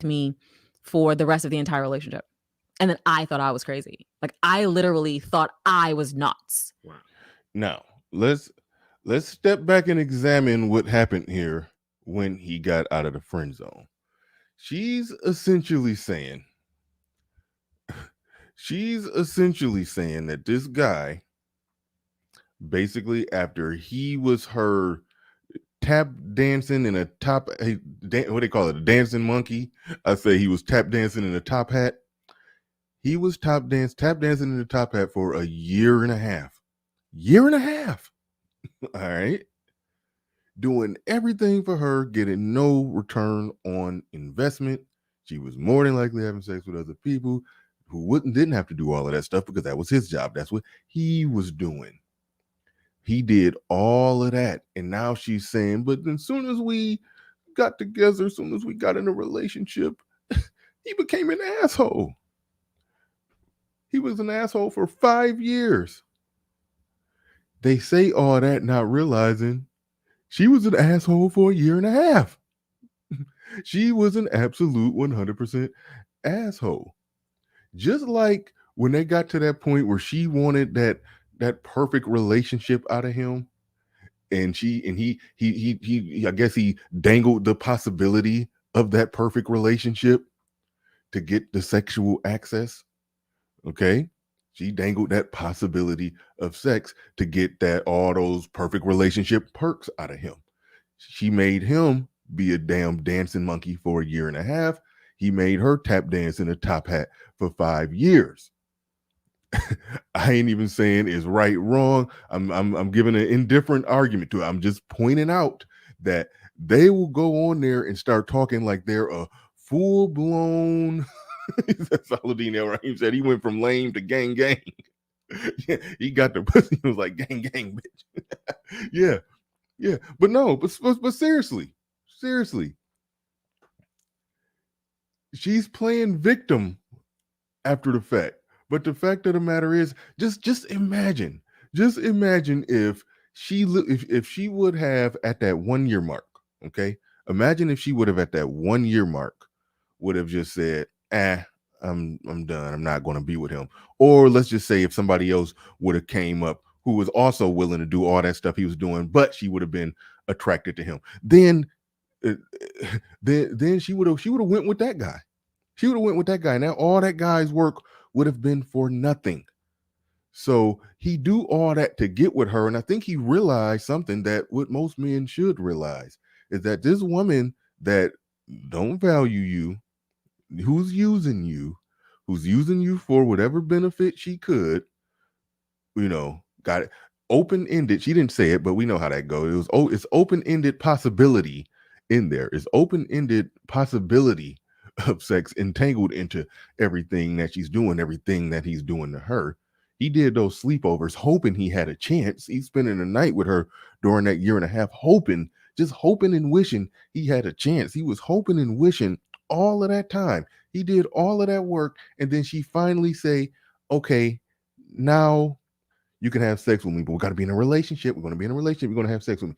me for the rest of the entire relationship. And then I thought I was crazy. Like I literally thought I was nuts. Wow. Now, let's step back and examine what happened here when he got out of the friend zone. She's essentially saying that this guy, basically after he was her tap dancing in a top, what they call it, a dancing monkey. I say he was tap dancing in a top hat. He was tap dancing in a top hat for a year and a half. All right. Doing everything for her, getting no return on investment. She was more than likely having sex with other people who didn't have to do all of that stuff because that was his job. That's what he was doing. He did all of that. And now she's saying, but as soon as we got together, as soon as we got in a relationship, he became an asshole. He was an asshole for 5 years. They say all that, not realizing she was an asshole for a year and a half. She was an absolute 100% asshole. Just like when they got to that point where she wanted that perfect relationship out of him, and he I guess he dangled the possibility of that perfect relationship to get the sexual access. Okay, she dangled that possibility of sex to get all those perfect relationship perks out of him. She made him be a damn dancing monkey for a year and a half. He made her tap dance in a top hat for 5 years. I ain't even saying it's right, wrong. I'm giving an indifferent argument to it. I'm just pointing out that they will go on there and start talking like they're a full-blown Saladin El Rahim said he went from lame to gang. Yeah, he got the pussy. He was like gang, bitch. yeah. But no, but seriously, she's playing victim after the fact. But the fact of the matter is, just imagine if she would have at that 1 year mark, okay? Imagine if she would have at that 1 year mark would have just said, I'm done. I'm not going to be with him. Or let's just say if somebody else would have came up who was also willing to do all that stuff he was doing, but she would have been attracted to him. Then she would have went with that guy. She would have went with that guy. Now all that guy's work would have been for nothing. So he do all that to get with her. And I think he realized something that what most men should realize is that this woman that don't value you, who's using you for whatever benefit she could, got it open-ended. She didn't say it, but we know how that goes. It's open-ended possibility in there. It's open-ended possibility of sex entangled into everything that she's doing, everything that he's doing to her. He did those sleepovers hoping he had a chance. He's spending the night with her during that year and a half, just hoping and wishing he had a chance. He was hoping and wishing all of that time. He did all of that work, and then she finally say, okay, now you can have sex with me, but we got to be in a relationship. We're going to be in a relationship. You're going to have sex with me.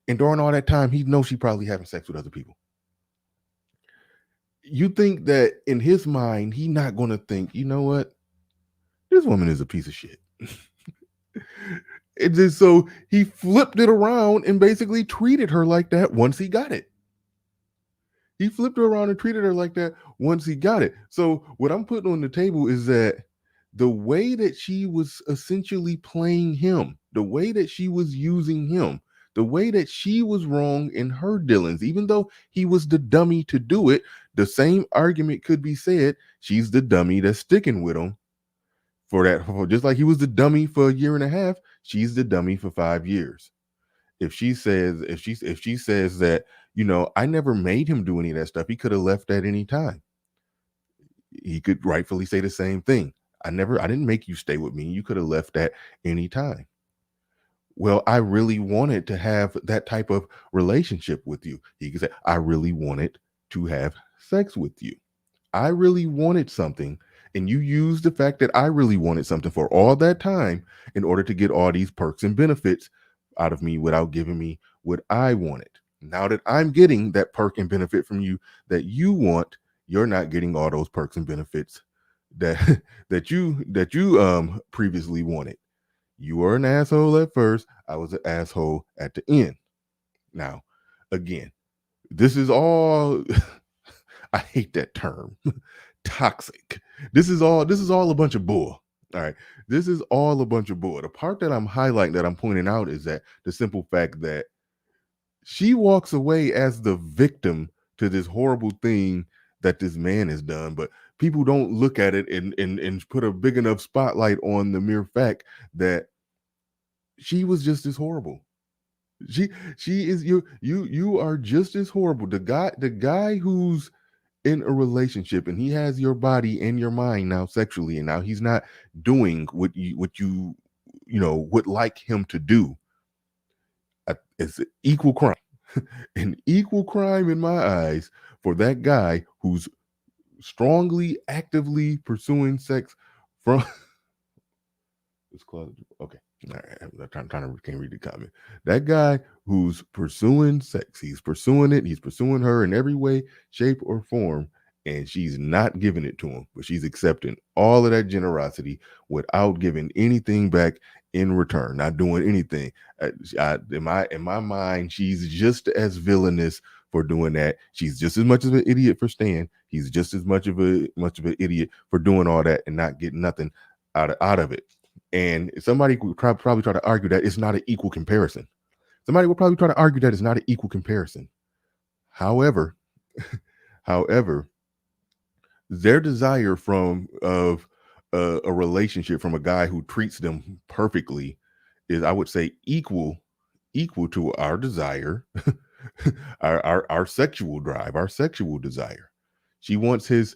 And during all that time, he knows she probably having sex with other people. You think that in his mind, he's not going to think, you know what? This woman is a piece of shit. And then so he flipped it around and basically treated her like that once he got it. He flipped her around and treated her like that once he got it. So what I'm putting on the table is that the way that she was essentially playing him, the way that she was using him, the way that she was wrong in her dealings, even though he was the dummy to do it, the same argument could be said. She's the dummy that's sticking with him for that. Just like he was the dummy for a year and a half, she's the dummy for 5 years. If she says that, I never made him do any of that stuff, he could have left at any time. He could rightfully say the same thing. I didn't make you stay with me. You could have left at any time. Well, I really wanted to have that type of relationship with you. He could say, I really wanted to have sex with you. I really wanted something And you used the fact that I really wanted something for all that time in order to get all these perks and benefits out of me without giving me what I wanted. Now that I'm getting that perk and benefit from you that you want, you're not getting all those perks and benefits that that you previously wanted. You were an asshole at first. I was an asshole at the end. Now, again, this is all I hate that term. Toxic. This is all a bunch of bull. All right. This is all a bunch of bull. The part that I'm highlighting, that I'm pointing out, is that the simple fact that she walks away as the victim to this horrible thing that this man has done, but people don't look at it and put a big enough spotlight on the mere fact that she was just as horrible. She is you are just as horrible. The guy who's in a relationship and he has your body and your mind now sexually, and now he's not doing what you would like him to do. It's an equal crime. An equal crime in my eyes for that guy who's strongly, actively pursuing sex from it's close. Okay. All right. I'm trying to can't read the comment. That guy who's pursuing sex, he's pursuing it, he's pursuing her in every way, shape, or form, and she's not giving it to him, but she's accepting all of that generosity without giving anything back in return, not doing anything. In my mind, she's just as villainous for doing that. She's just as much of an idiot for staying. He's just as much of an idiot for doing all that and not getting nothing out of it. And somebody would probably try to argue that it's not an equal comparison. Somebody would probably try to argue that it's not an equal comparison. However, their desire of a relationship from a guy who treats them perfectly is, I would say, equal to our desire, our sexual drive, our sexual desire. She wants his,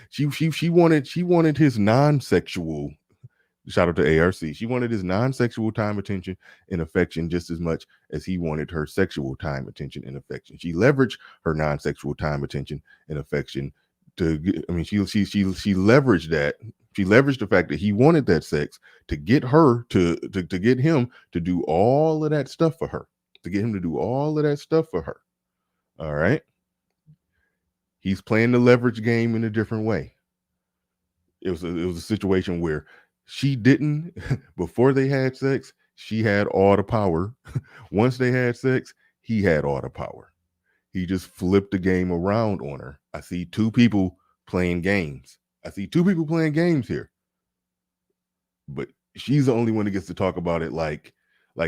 she wanted his non-sexual. Shout out to ARC. She wanted his non-sexual time, attention, and affection just as much as he wanted her sexual time, attention, and affection. She leveraged her non-sexual time, attention, and affection she leveraged that. She leveraged the fact that he wanted that sex to get her to get him to do all of that stuff for her. To get him to do all of that stuff for her. All right. He's playing the leverage game in a different way. It was a situation where she didn't, before they had sex, she had all the power. Once they had sex, he had all the power. He just flipped the game around on her. I see two people playing games. Here. But she's the only one that gets to talk about it like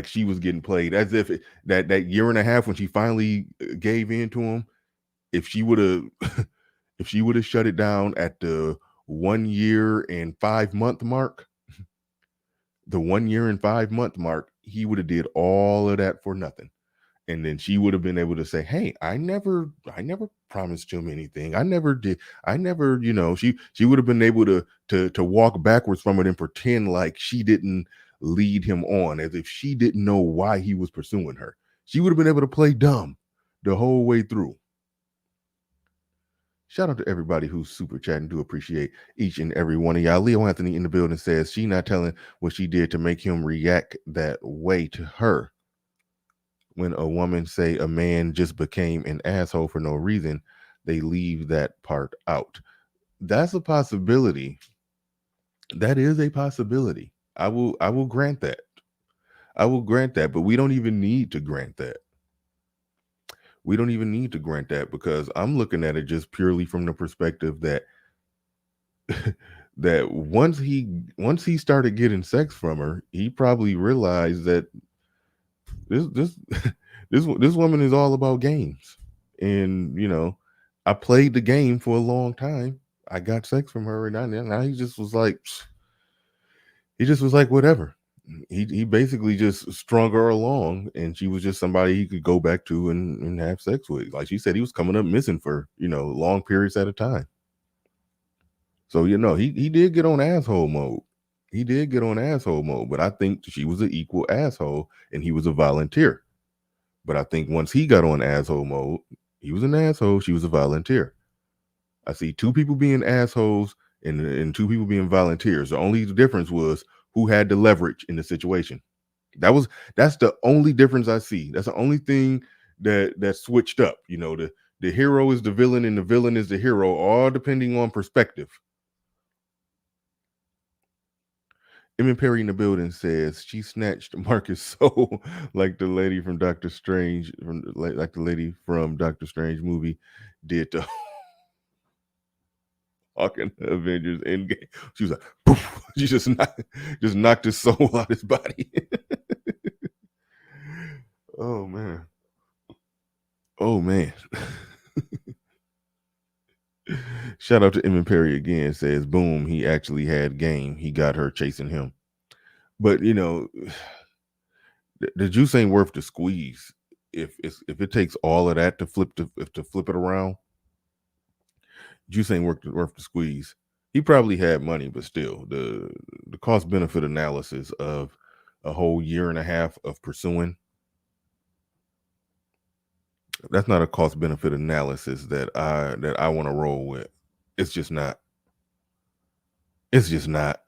she was getting played, as if that year and a half when she finally gave in to him, if she would have shut it down at the 1 year and 5 month mark, he would have did all of that for nothing. And then she would have been able to say, hey, I never promised him anything. I never did. She would have been able to walk backwards from it and pretend like she didn't lead him on, as if she didn't know why he was pursuing her. She would have been able to play dumb the whole way through. Shout out to everybody who's super chatting. Do appreciate each and every one of y'all. Leo Anthony in the building says she not telling what she did to make him react that way to her. When a woman say a man just became an asshole for no reason, they leave that part out. That's a possibility. That is a possibility. I will grant that. But we don't even need to grant that. Because I'm looking at it just purely from the perspective that that once he started getting sex from her, he probably realized that this woman is all about games. And I played the game for a long time. I got sex from her, and now he just was like whatever. He basically just strung her along, and she was just somebody he could go back to and have sex with. Like she said, he was coming up missing for long periods at a time. So he did get on asshole mode. But I think she was an equal asshole and he was a volunteer. But I think once he got on asshole mode, he was an asshole, she was a volunteer. I see two people being assholes and two people being volunteers. The only difference was who had the leverage in the situation. That's the only difference I see. That's the only thing that switched up. You know, the hero is the villain and the villain is the hero, all depending on perspective. Emmett Perry in the building says she snatched Marcus' soul like the lady from Doctor Strange, like the lady from Doctor Strange movie did to Hawking Avengers Endgame. She was like, poof, she just knocked his soul out his body. Oh man. Oh man. Shout out to Emmett Perry again. Says, boom, he actually had game. He got her chasing him. But you know, the juice ain't worth the squeeze. If it takes all of that to flip it around, juice ain't worth the squeeze. He probably had money, but still, the cost benefit analysis of a whole year and a half of pursuing, that's not a cost benefit analysis that I want to roll with. It's just not. It's just not.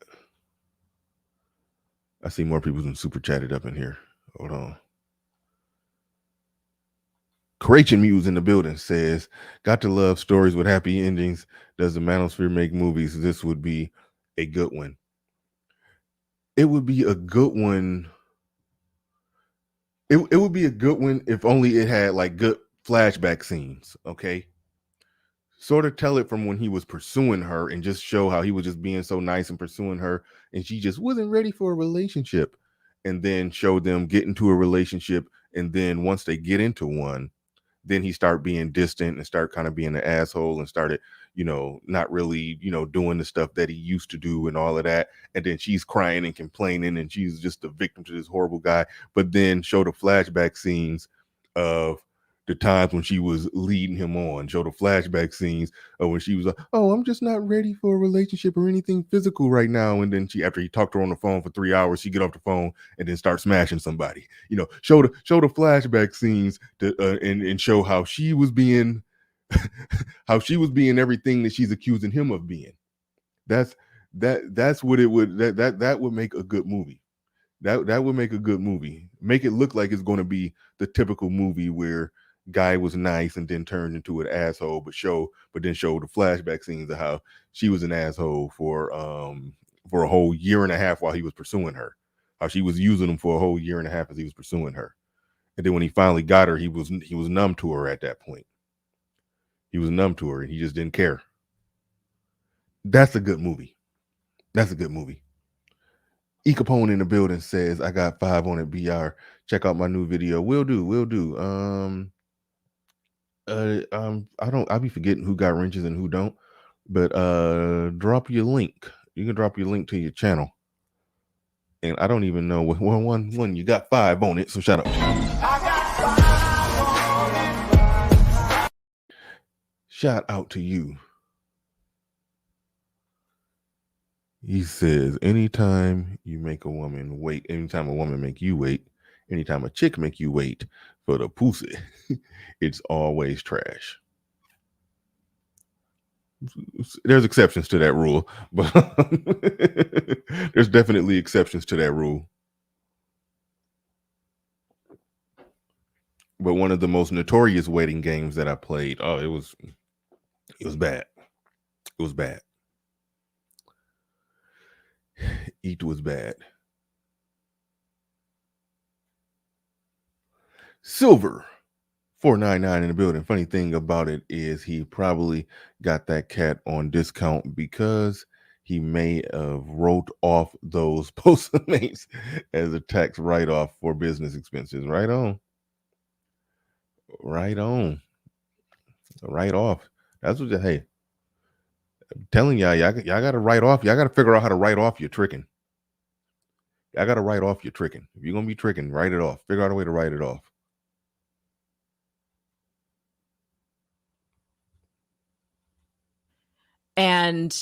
I see more people than super chatted up in here. Hold on. Creation Muse in the building says, got to love stories with happy endings. Does the Manosphere make movies? This would be a good one. It would be a good one. It would be a good one if only it had like good flashback scenes, okay? Sort of tell it from when he was pursuing her and just show how he was just being so nice and pursuing her and she just wasn't ready for a relationship, and then show them get into a relationship, and then once they get into one, then he start being distant and start kind of being an asshole and started, you know, not really, you know, doing the stuff that he used to do and all of that. And then she's crying and complaining and she's just a victim to this horrible guy. But then show the flashback scenes of the times when she was leading him on, show the flashback scenes of when she was like, oh, I'm just not ready for a relationship or anything physical right now. And then after he talked to her on the phone for 3 hours, she get off the phone and then start smashing somebody. You know, show the flashback scenes to, and show how she was being everything that she's accusing him of being. That's what it would, that would make a good movie. That would make a good movie. Make it look like it's going to be the typical movie where guy was nice and then turned into an asshole, but then show the flashback scenes of how she was an asshole for a whole year and a half while he was pursuing her, how she was using him for a whole year and a half as he was pursuing her. And then when he finally got her, he was numb to her at that point. He was numb to her and he just didn't care. That's a good movie. That's a good movie. E Capone in the building says, I got 5 on it, BR. Check out my new video. Will do. I'll be forgetting who got wrenches and who don't, but drop your link. You can drop your link to your channel. And I don't even know one you got 5 on it, so shout out to you. Shout out to you. He says, anytime you make a woman wait, anytime a woman make you wait, anytime a chick make you wait for the pussy, it's always trash. There's exceptions to that rule, but there's definitely exceptions to that rule. But one of the most notorious waiting games that I played, it was bad. It was bad. It was bad. Silver 499 in the building. Funny thing about it is he probably got that cat on discount because he may have wrote off those Postmates as a tax write-off for business expenses. Right on. Right off. That's what hey. I'm telling y'all got to write off. Y'all got to figure out how to write off your tricking. Y'all got to write off your tricking. If you're going to be tricking, write it off. Figure out a way to write it off. And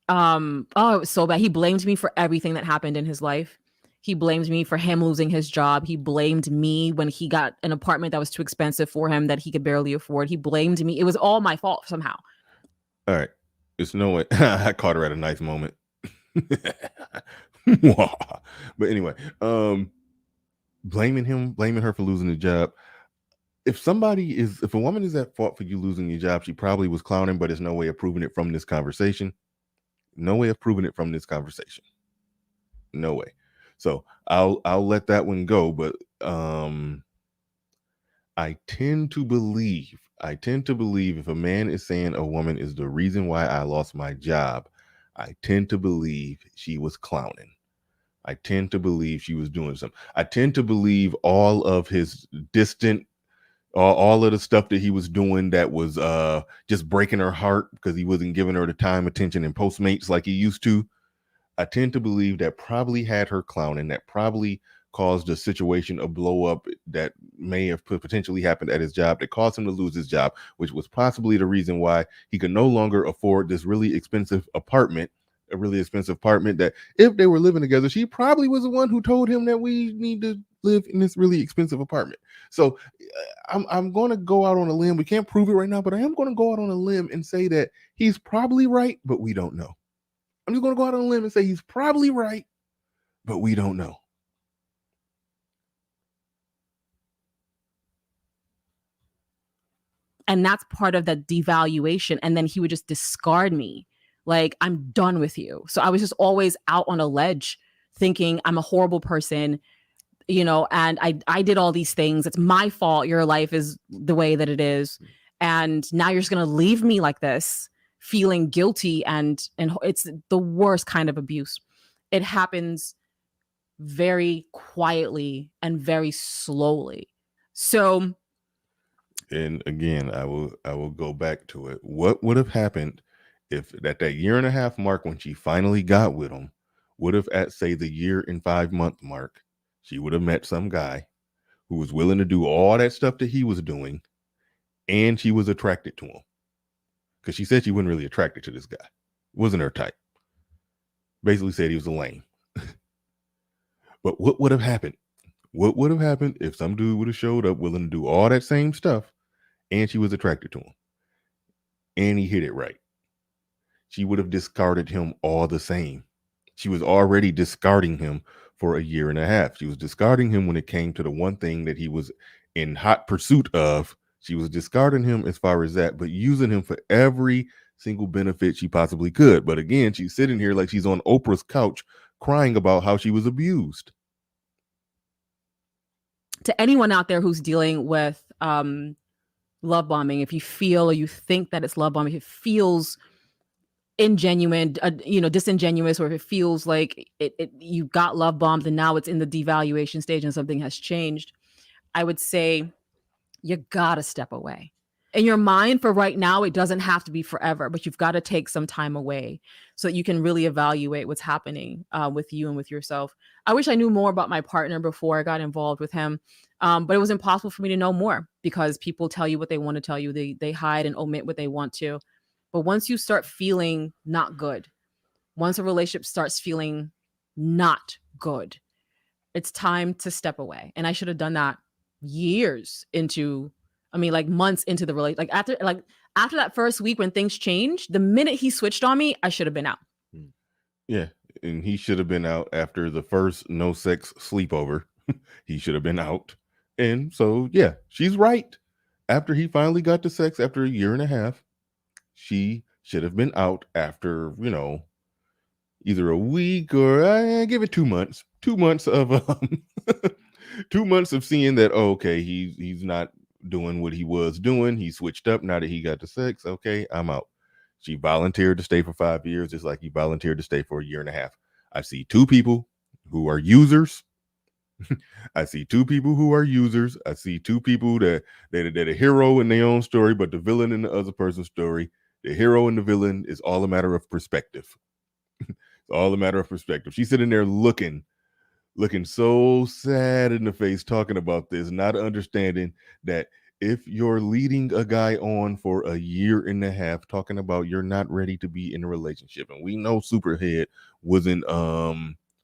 it was so bad. He blamed me for everything that happened in his life. He blamed me for him losing his job. He blamed me when he got an apartment that was too expensive for him that he could barely afford. He blamed me. It was all my fault somehow. All right. It's no way. I caught her at a nice moment. But anyway, blaming her for losing the job. If a woman is at fault for you losing your job, she probably was clowning, but there's no way of proving it from this conversation. No way of proving it from this conversation. No way. So I'll let that one go. But I tend to believe if a man is saying a woman is the reason why I lost my job, I tend to believe she was clowning. I tend to believe she was doing something. I tend to believe all of his all of the stuff that he was doing that was just breaking her heart because he wasn't giving her the time, attention, and Postmates like he used to. I tend to believe that probably had her clowning, that probably caused a situation, a blow up that may have potentially happened at his job that caused him to lose his job, which was possibly the reason why he could no longer afford this really expensive apartment, that if they were living together, she probably was the one who told him that we need to live in this really expensive apartment. So I'm going to go out on a limb. We can't prove it right now, but I am going to go out on a limb and say that he's probably right, but we don't know. I'm just going to go out on a limb and say he's probably right, but we don't know. And that's part of that devaluation. And then he would just discard me. Like, I'm done with you. So I was just always out on a ledge thinking I'm a horrible person, and I did all these things. It's my fault. Your life is the way that it is. And now you're just going to leave me like this, feeling guilty. And it's the worst kind of abuse. It happens very quietly and very slowly. So, and again, I will go back to it. What would have happened if at that 1.5 year mark when she finally got with him, would have at say the 1 and 5 month mark, she would have met some guy who was willing to do all that stuff that he was doing, and she was attracted to him. Because she said she wasn't really attracted to this guy. Wasn't her type. Basically said he was a lame. But what would have happened? What would have happened if some dude would have showed up willing to do all that same stuff and she was attracted to him? And he hit it right. She would have discarded him all the same. She was already discarding him for 1.5 years. She was discarding him when it came to the one thing that he was in hot pursuit of. She was discarding him as far as that, but using him for every single benefit she possibly could. But again, she's sitting here like she's on Oprah's couch crying about how she was abused. To anyone out there who's dealing with love bombing, if you feel or you think that it's love bombing, if it feels ingenuine, disingenuous, or if it feels like you got love bombed and now it's in the devaluation stage and something has changed, I would say you gotta step away. In your mind for right now, it doesn't have to be forever, but you've got to take some time away so that you can really evaluate what's happening with you and with yourself. I wish I knew more about my partner before I got involved with him, but it was impossible for me to know more because people tell you what they want to tell you. They hide and omit what they want to. But once you start feeling not good, once a relationship starts feeling not good, it's time to step away. And I should have done that months into the relationship. After that first week when things changed, the minute he switched on me, I should have been out. Yeah. And he should have been out after the first no sex sleepover. He should have been out. And so, yeah, she's right. After he finally got to sex after 1.5 years, she should have been out after, either a week or I give it 2 months. 2 months of 2 months of seeing that, okay, he's not doing what he was doing. He switched up now that he got to sex. Okay, I'm out. She volunteered to stay for 5 years, just like he volunteered to stay for 1.5 years. I see 2 people who are users. I see 2 people who are users. I see 2 people that a hero in their own story, but the villain in the other person's story. The hero and the villain is all a matter of perspective. It's all a matter of perspective. She's sitting there looking so sad in the face, talking about this, not understanding that if you're leading a guy on for 1.5 years, talking about you're not ready to be in a relationship, and we know Superhead wasn't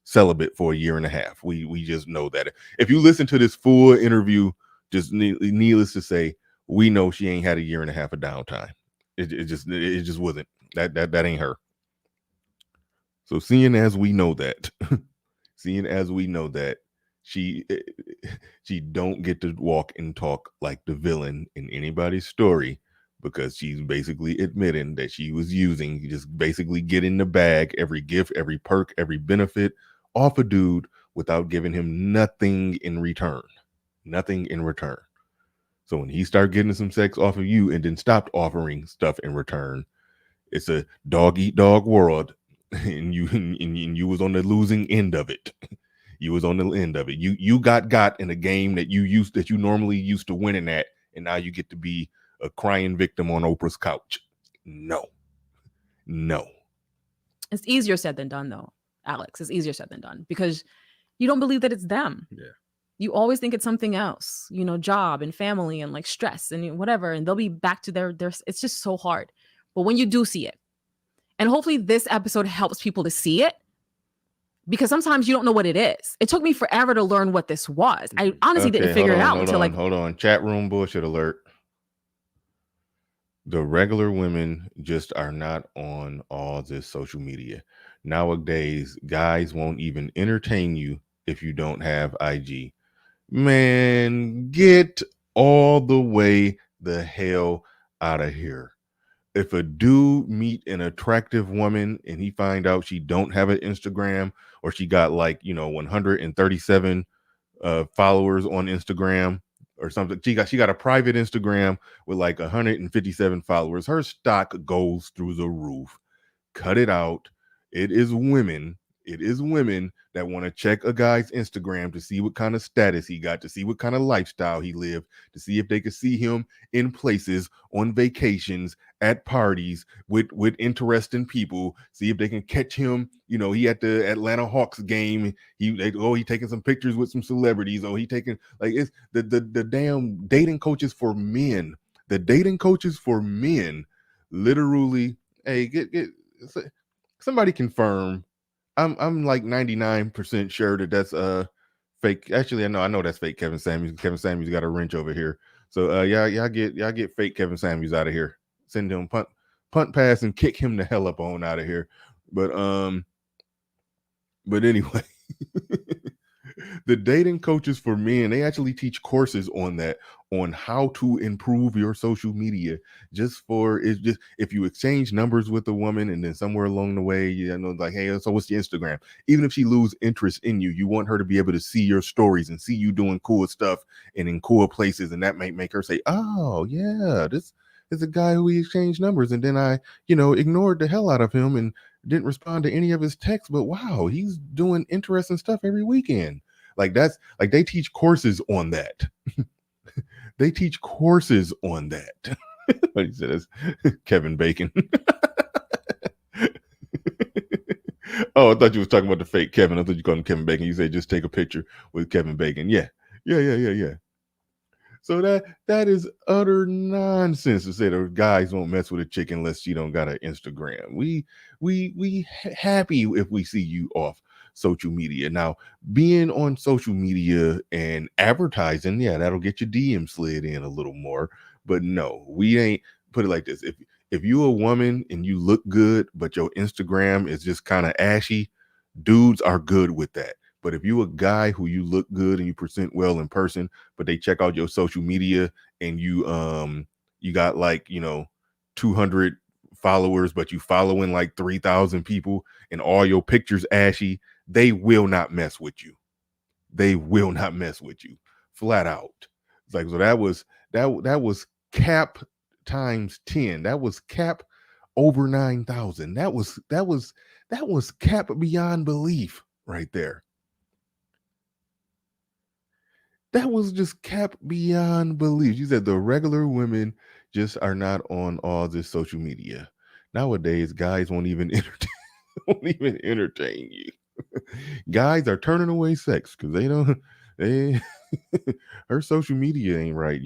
celibate for 1.5 years. We just know that. If you listen to this full interview, just needless to say, we know she ain't had 1.5 years of downtime. It just wasn't. That ain't her. So seeing as we know that, she don't get to walk and talk like the villain in anybody's story, because she's basically admitting that she was using, just basically getting the bag, every gift, every perk, every benefit off a dude without giving him nothing in return. Nothing in return. So when he started getting some sex off of you and then stopped offering stuff in return, it's a dog eat dog world, and you was on the losing end of it. You was on the end of it. You got in a game that you normally used to winning at, and now you get to be a crying victim on Oprah's couch. No. It's easier said than done, though, Alex. It's easier said than done, because you don't believe that it's them. Yeah. You always think it's something else, job and family and like stress and whatever, and they'll be back to their. It's just so hard. But when you do see it, and hopefully this episode helps people to see it, because sometimes you don't know what it is. It took me forever to learn what this was. I honestly didn't figure it out until hold on. Chat room bullshit alert. The regular women just are not on all this social media. Nowadays, guys won't even entertain you if you don't have IG. Man, get all the way the hell out of here. If a dude meet an attractive woman and he find out she don't have an Instagram, or she got 137 followers on Instagram or something, she got a private Instagram with 157 followers, her stock goes through the roof. Cut it out. It is women that want to check a guy's Instagram to see what kind of status he got, to see what kind of lifestyle he lived, to see if they could see him in places, on vacations, at parties with interesting people, see if they can catch him. He at the Atlanta Hawks game. He taking some pictures with some celebrities. He taking it's the damn dating coaches for men. The dating coaches for men, literally. Hey, get somebody confirm. I'm 99% sure that that's fake. Actually, I know that's fake Kevin Samuels. Kevin Samuels got a wrench over here. So y'all get fake Kevin Samuels out of here. Send him punt pass and kick him the hell up on out of here. But anyway, the dating coaches for men, they actually teach courses on how to improve your social media. If you exchange numbers with a woman and then somewhere along the way, hey, so what's your Instagram? Even if she lose interest in you, you want her to be able to see your stories and see you doing cool stuff and in cool places, and that might make her say, oh yeah, this is a guy who we exchanged numbers, and then I ignored the hell out of him and didn't respond to any of his texts, but wow, he's doing interesting stuff every weekend. They teach courses on that. They teach courses on that. What he said is Kevin Bacon. Oh, I thought you was talking about the fake Kevin. I thought you called him Kevin Bacon. You said just take a picture with Kevin Bacon. Yeah. So that is utter nonsense to say that guys won't mess with a chick unless she don't got an Instagram. We happy if we see you off social media. Now, being on social media and advertising, yeah, that'll get your DM slid in a little more. But no, we ain't. Put it like this: if you a woman and you look good, but your Instagram is just kind of ashy, dudes are good with that. But if you a guy who you look good and you present well in person, but they check out your social media and you got 200 followers, but you following 3,000 people and all your pictures ashy, they will not mess with you. They will not mess with you, flat out. It's so that was cap times 10. That was cap over 9,000. That was cap beyond belief right there. That was just cap beyond belief. You said the regular women just are not on all this social media. Nowadays, guys won't even entertain you. Guys are turning away sex because her social media ain't right.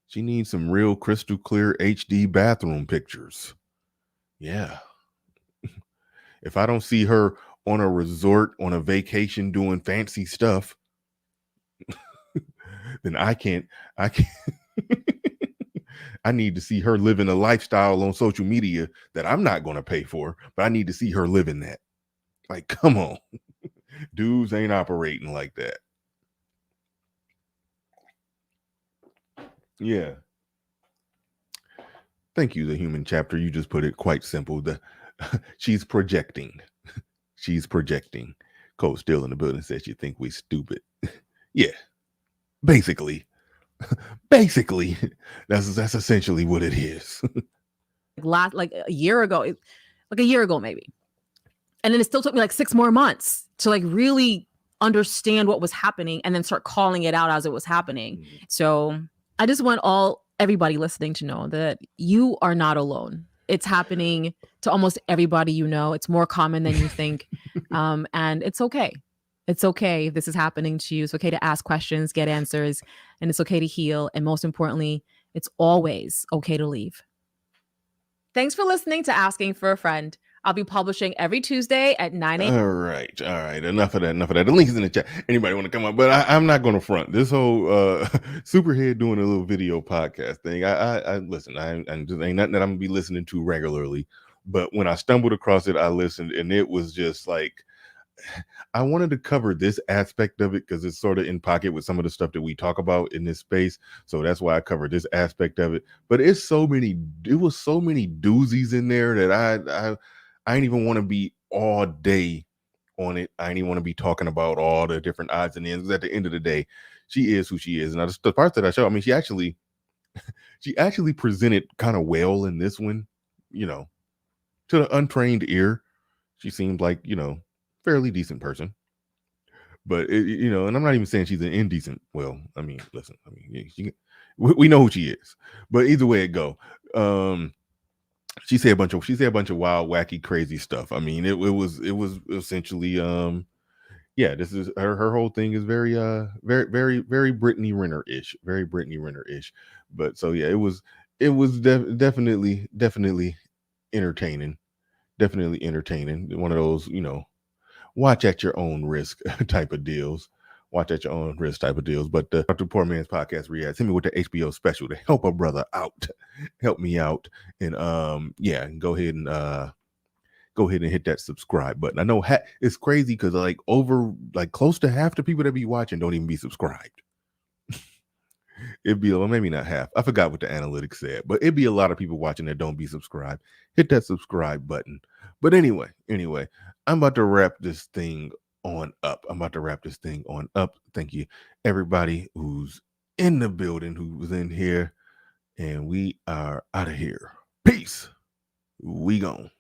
She needs some real crystal clear HD bathroom pictures. Yeah. If I don't see her on a resort, on a vacation, doing fancy stuff, then I can't I need to see her living a lifestyle on social media that I'm not going to pay for, but I need to see her living that. Like, come on. Dudes ain't operating like that. Yeah. Thank you, the human chapter. You just put it quite simple. She's projecting. She's projecting. Cole still in the building says you think we stupid. Yeah. Basically. Basically. That's essentially what it is. Like a year ago, maybe. And then it still took me like 6 more months to like really understand what was happening and then start calling it out as it was happening. Mhm. So I just want everybody listening to know that you are not alone. It's happening to almost everybody you know. It's more common than you think. And it's okay. It's okay if this is happening to you. It's okay to ask questions, get answers, and it's okay to heal. And most importantly, it's always okay to leave. Thanks for listening to Asking for a Friend. I'll be publishing every Tuesday at 9 a.m. All right. Enough of that. The link is in the chat. Anybody want to come up? But I'm not going to front this whole Superhead doing a little video podcast thing. I listen. I just ain't nothing that I'm gonna be listening to regularly. But when I stumbled across it, I listened, and it was just like I wanted to cover this aspect of it because it's sort of in pocket with some of the stuff that we talk about in this space. So that's why I covered this aspect of it. But it was so many doozies in there that I ain't even want to be all day on it. I ain't even want to be talking about all the different odds and ends. At the end of the day, she is who she is. And the parts that I show, I mean, she actually presented kind of well in this one, to the untrained ear. She seemed like, fairly decent person. But, and I'm not even saying she's an indecent. Well, I mean, listen, we know who she is. But either way it go, she said a bunch of wild, wacky, crazy stuff. I mean, it was essentially this is her whole thing is very very very very Brittany Renner-ish, but so yeah, it was definitely entertaining, one of those watch at your own risk type of deals. But Dr. Poor Man's Podcast Reacts, hit me with the HBO special to help a brother out. Help me out. And go ahead and hit that subscribe button. I know it's crazy because close to half the people that be watching don't even be subscribed. It'd be, well, maybe not half. I forgot what the analytics said, but it'd be a lot of people watching that don't be subscribed. Hit that subscribe button. But anyway, I'm about to wrap this thing on up. Thank you, everybody who's in the building, who was in here, and we are out of here. Peace. We gone.